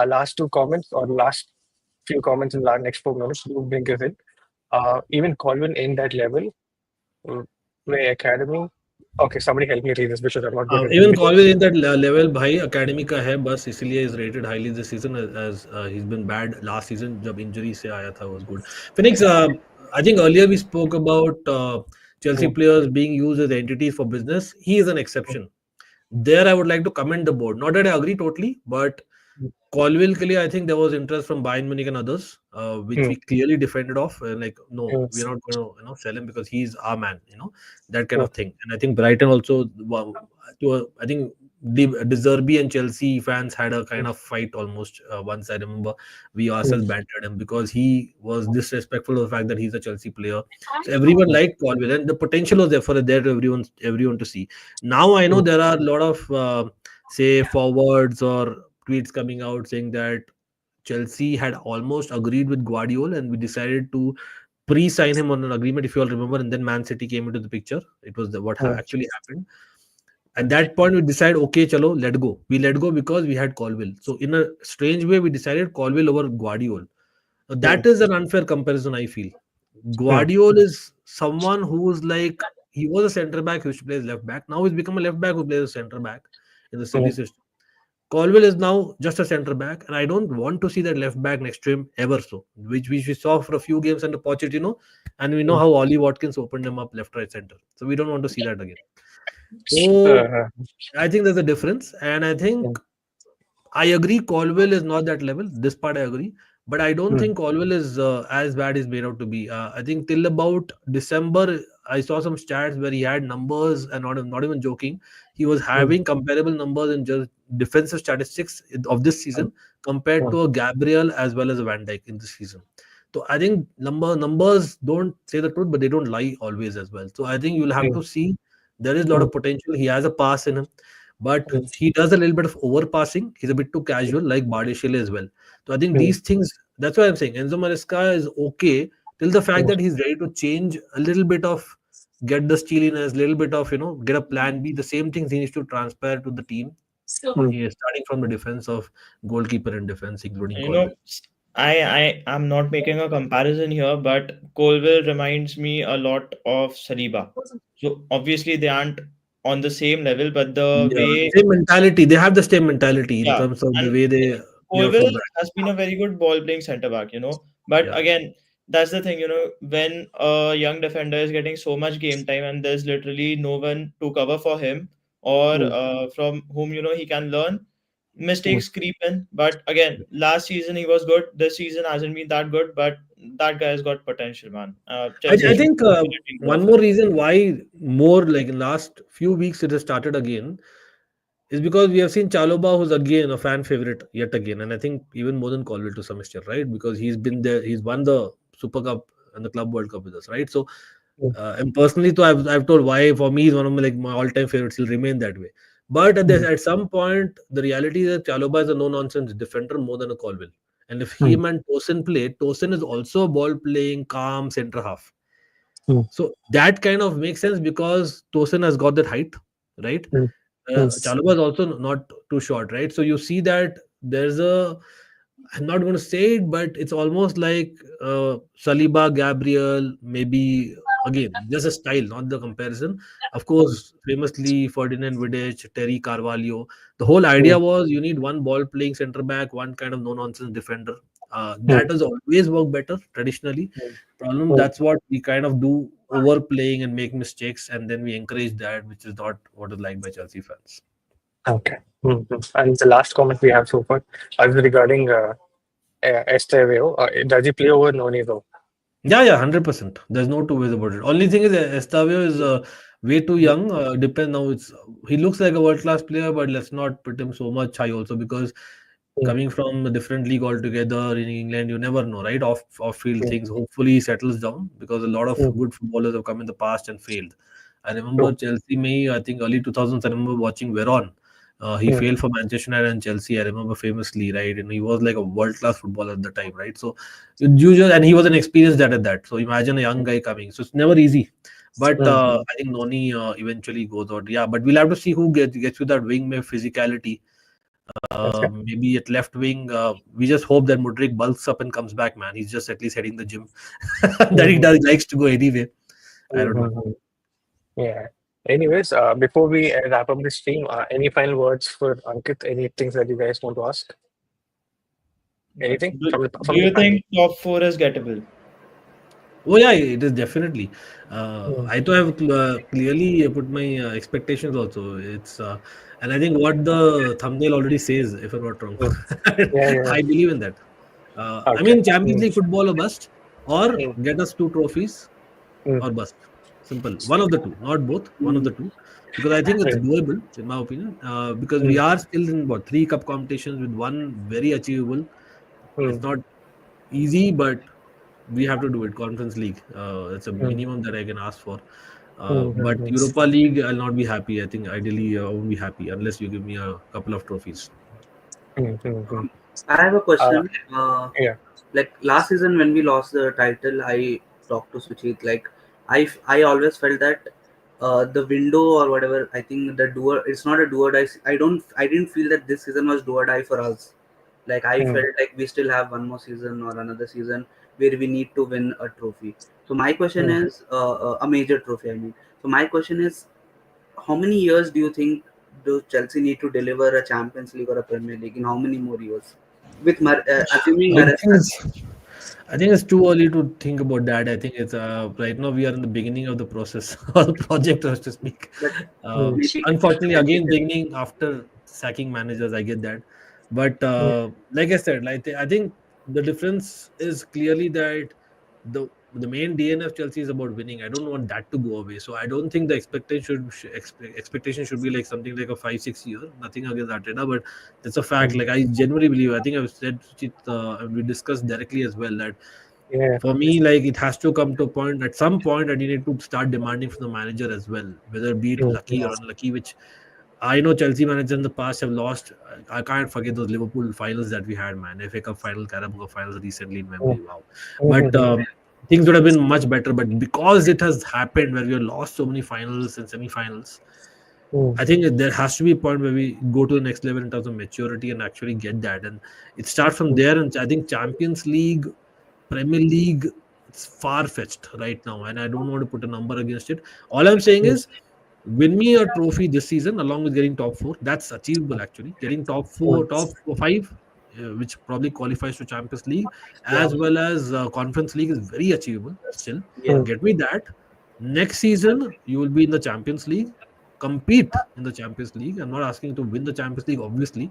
Last two comments or last few comments in the next 4 minutes. Do bring us in. Even Colvin in that level. Mm, Play academy. Okay, somebody help me read this because I'm not good at Even reading. Colville in that level भाई academy का है बस इसीलिए is rated highly this season as he's been bad last season जब injury से आया था was good. Phoenix, I think earlier we spoke about Chelsea Mm, players being used as entities for business. He is an mm, exception. There I would like to commend the board. Not that I agree totally, but mm, Colville के लिए I think there was interest from Bayern Munich and others, which mm, we clearly defended off. Like, no, mm, we're not going to sell him because he's our man. That kind mm, of thing. And I think Brighton also, I think De Zerbi and Chelsea fans had a kind mm, of fight almost. Once I remember, we mm, ourselves bantered him because he was disrespectful of the fact that he's a Chelsea player. So everyone mm, liked Colville, and the potential was there for there to everyone to see. Now I know mm, there are a lot of say forwards or tweets coming out saying that Chelsea had almost agreed with Guardiola and we decided to pre-sign him on an agreement, if you all remember, and then Man City came into the picture. It was what mm, actually happened. At that point, we decided, okay, chalo, let go. We let go because we had Colville. So in a strange way, we decided Colville over Guardiola. mm, That is an unfair comparison, I feel. mm, Guardiola is someone who's like he was a centre back who used to play as left back. Now he's become a left back who plays as centre back in the City mm, system. Colville is now just a centre back, and I don't want to see that left back next to him ever so, which we saw for a few games under Pochettino, and we know mm. how Ollie Watkins opened them up left, right, centre. So we don't want to see that again. So Uh, I think there's a difference, and I think mm, I agree Colville is not that level. This part I agree. But I don't mm, think Colville is as bad as made out to be. I think till about December, I saw some stats where he had numbers, and not even joking. He was mm, having comparable numbers in just defensive statistics of this mm, season compared mm, to a Gabriel as well as a Van Dijk in this season. So I think numbers don't say the truth, but they don't lie always as well. So I think you'll have mm, to see there is a lot mm, of potential. He has a pass in him, but mm, he does a little bit of overpassing. He's a bit too casual, like Bardeshile as well. So I think mm, these things. That's why I'm saying Enzo Maresca is okay till the fact mm, that he's ready to change a little bit of get the steeliness, little bit of get a plan B. The same things he needs to transfer to the team. mm, He is starting from the defense of goalkeeper and defense, including You Colville. know, I'm not making a comparison here, but Colville reminds me a lot of Saliba. So obviously they aren't on the same level, but the Yeah, way, same mentality. They have the same mentality in yeah, terms of the and way they play out Colville from back. has been a very good ball playing center back. But Yeah. again, that's the thing, when a young defender is getting so much game time and there's literally no one to cover for him or mm, from whom he can learn, mm, mistakes creep in. But again, last season he was good. This season hasn't been that good, but that guy's got potential, man. I Chelsea should think definitely grow one of more him. reason why more like in last few weeks it has started again is because we have seen Chaloba, who's again a fan favorite yet again, and I think even more than Colville to some extent, right? Because he's been there, he's won the Super Cup and the Club World Cup with us, right? So mm, And personally, so I've told why for me is one of my like my all-time favorites. Will remain that way. But mm, at some point, the reality is that Chalobah is a no-nonsense defender more than a Colville. And if mm, him and Tosin play, Tosin is also a ball-playing, calm centre half. mm, So that kind of makes sense because Tosin has got that height, right? mm, mm, Chalobah is also not too short, right? So you see that there's a I'm not going to say it, but it's almost like Saliba, Gabriel, maybe again, just a style, not the comparison. Of course, famously Ferdinand Vidic, Terry Carvalho. The whole idea mm, was you need one ball playing centre back, one kind of no nonsense defender. mm, That has always worked better traditionally. mm, Problem mm. that's what we kind of do overplaying and make mistakes, and then we encourage that, which is not what is liked by Chelsea fans. Okay. And the last comment we have so far is regarding Estevao. Does he play over Noni though? Yeah, 100%. There's no two ways about it. Only thing is, Estavio is way too Mm, young. Depend now. It's he looks like a world class player, but let's not put him so much high also because mm, coming from a different league altogether in England, you never know, right? Off field mm, things. Hopefully, he settles down because a lot of mm. good footballers have come in the past and failed. I remember True. Chelsea. Me, I think early 2000s. I remember watching Veron. He Mm, failed for Manchester United and Chelsea. I remember famously, right? And he was like a world class footballer at the time, right? So usual, and he was an experienced dad at that. So imagine a young mm, guy coming. So it's never easy. But mm. I think Noni eventually goes out. Yeah, but we'll have to see who gets with that wing physicality. Okay. Maybe at left wing, we just hope that Mudrik bulks up and comes back, man. He's just at least heading the gym. That he Mm, does likes to go anyway. I don't know. mm. Yeah. Anyways, before we wrap up this stream, any final words for Ankit? Any things that you guys want to ask? Anything Do, from do the you panel? think top four is gettable? Oh yeah, it is definitely. Mm, I too have clearly put my expectations also. And I think what the thumbnail already says, if I'm not wrong, mm. Yeah, yeah. I believe in that. I Okay. mean, Champions Mm, League football or bust, or mm, get us two trophies mm, or bust. Simple. One of the two, not both. One of Mm. the two, because I think it's mm, doable, in my opinion. Because we mm, are still in what three cup competitions with one very achievable. It's mm, not easy, but we have to do it. Conference League, it's a mm, minimum that I can ask for. mm, But mm, Europa League, I'll not be happy. I think ideally, I won't be happy unless you give me a couple of trophies. mm. I have a Uh, question. yeah. Like last season when we lost the title, I talked to Suchit. Like I always felt that the window or whatever. I think the do it's not a do or die. I didn't feel that this season was do or die for us. Like I Mm, felt like we still have one more season or another season where we need to win a trophy. So my question mm. is a major trophy. I mean, so my question is, how many years do you think do Chelsea need to deliver a Champions League or a Premier League? In how many more years? With assuming I think Maresca. I think it's too early to think about that. I think it's right now we are in the beginning of the process or the project, so to speak. But Uh, Mm, maybe Unfortunately, again, beginning after sacking managers, I get that. But mm, like I said, I think the difference is clearly that the main DNA of Chelsea is about winning. I don't want that to go away. So I don't think the expectation should be like something like a 5 6 year. Nothing against Arteta, but that's a fact. mm. Like I genuinely believe. I think I've said and we discussed directly as well that Yeah. for me, like it has to come to a point at some point that you need to start demanding from the manager as well, whether be it Mm, lucky mm, or unlucky. Which I know Chelsea managers in the past have lost. I can't forget those Liverpool finals that we had, man. FA Cup final, Carabao Cup finals recently in mm, memory. Wow, but mm, things would have been much better. But because it has happened where we have lost so many finals and semi-finals, mm, I think there has to be a point where we go to the next level in terms of maturity and actually get that. And it starts from mm, there. And I think Champions League, Premier League, it's far fetched right now. And I don't want to put a number against it. All I'm saying mm, is win me a trophy this season along with getting top four. That's achievable actually. Getting mm, top five, which probably qualifies to Champions League, yeah, as well as Conference League is very achievable still. yeah, mm. Get me that. Next season, you will be in the Champions League. Compete in the Champions League. I'm not asking you to win the Champions League, obviously,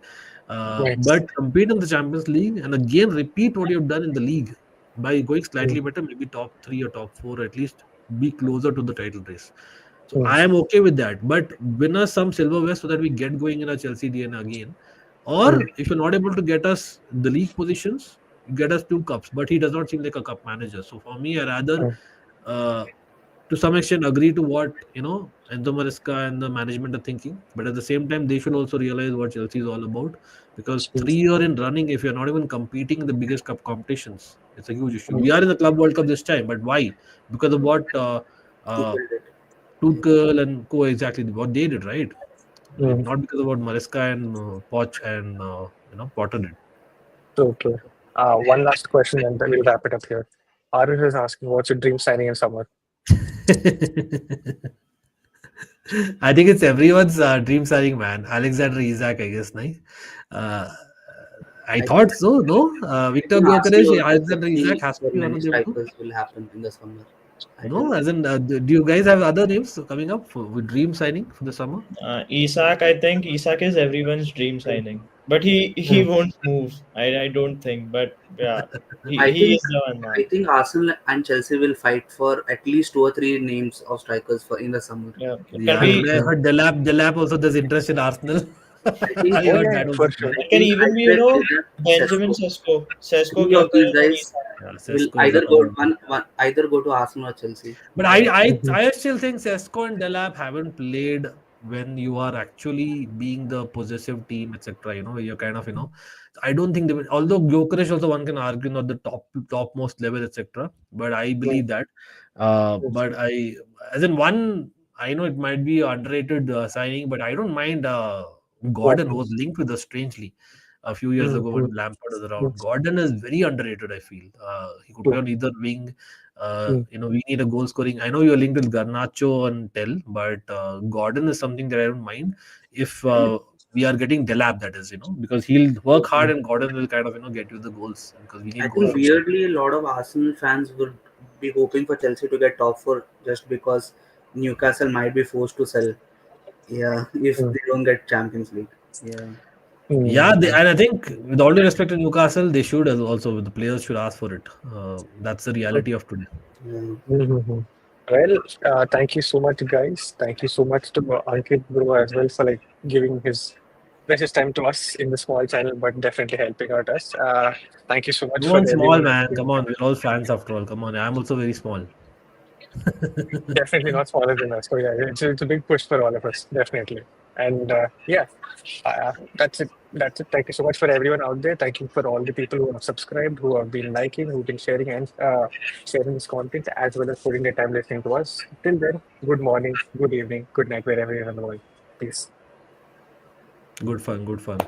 Right. but compete in the Champions League and again repeat what you've done in the league by going Mm, slightly better, maybe top three or top four, at least be closer to the title race. So mm, I am okay with that. But win us some silverware so that we get going in our Chelsea DNA again. mm, Or if you're not able to get us the league positions, get us two cups. But he does not seem like a cup manager. So for me, I rather mm, uh, to some extent agree to what Enzo Maresca and the management are thinking, but at the same time they should also realize what Chelsea is all about. Because Mm, 3 year in running, if you're not even competing in the biggest cup competitions, it's a huge issue. We are in the Club World Cup this time, but why? Because of what uh, Tuchel did. Tuchel and co exactly what they did, right? mm. Not because of what Maresca and Poch and Potter did. True, true. One last question, and then we'll wrap it up here. Aarush is asking, what's your dream signing in summer? I think it's everyone's dream signing, man. Alexander Isak, I guess, nice. Uh, I I think thought so. No, I Victor think Gyökeres, Arsenal also Alexander could Isak see has to there be one many of them too. strikers will happen in the summer. I No, think as in, do you guys have other names coming up with dream signing for the summer? Isak, I think Isak is everyone's dream signing, but he Mm, won't move. I don't think, but yeah, I he think is the one I man. think Arsenal and Chelsea will fight for at least 2 or 3 names of strikers for in the summer. Yeah, can Yeah, and be. today I heard Delap also there's interest in Arsenal. I think I oh, heard yeah, that yeah, also for today. sure. I It can think even I be read that Benjamin Sesko, Sesko, three of these Gyökeres, and guys Isak. Yeah, will Sesko is a either go common. one either go to Arsenal or Chelsea. But Yeah. I still think Sesko and Delap haven't played when you are actually being the possessive team, etc. Where you're kind of, I don't think they will, although Gyökeres also one can argue not the topmost level, etc. But I Mm, believe that. mm, But as in one, I know it might be underrated signing, but I don't mind Gordon, who was Watkins. linked with us strangely a few years Mm, ago mm, when Lampard was mm, around. Gordon is very underrated, I feel. He could play true. on either wing. Mm, We need a goal scoring. I know you're linked with Garnacho and Tell, but Gordon is something that I don't mind if we are getting Delap, that is, because he'll work hard mm, and Gordon will kind of, get you the goals because we I need goals think from somewhere. weirdly a lot of Arsenal fans would be hoping for Chelsea to get top four just because Newcastle might be forced to sell. Yeah, if mm, they don't get Champions League. Yeah, Yeah, mm, and I think with all due respect to Newcastle, they should as also the players should ask for it. That's the mm. reality of today. yeah. Mm-hmm. Well, thank you so much, guys. Thank you so much to Ankit Bro as well for like giving his precious time to us in the small channel, but definitely helping out us. Thank you so much Come for on, small everyone. man. Come on, we're all fans after all. Come on, I'm also very small. Definitely not smaller than us. So yeah, it's a big push for all of us, definitely. And yeah, that's it. That's it. Thank you so much for everyone out there. Thank you for all the people who have subscribed, who have been liking, who've been sharing and sharing this content, as well as putting their time listening to us. Till then, good morning, good evening, good night, wherever you're in the world. Peace. Good fun, good fun.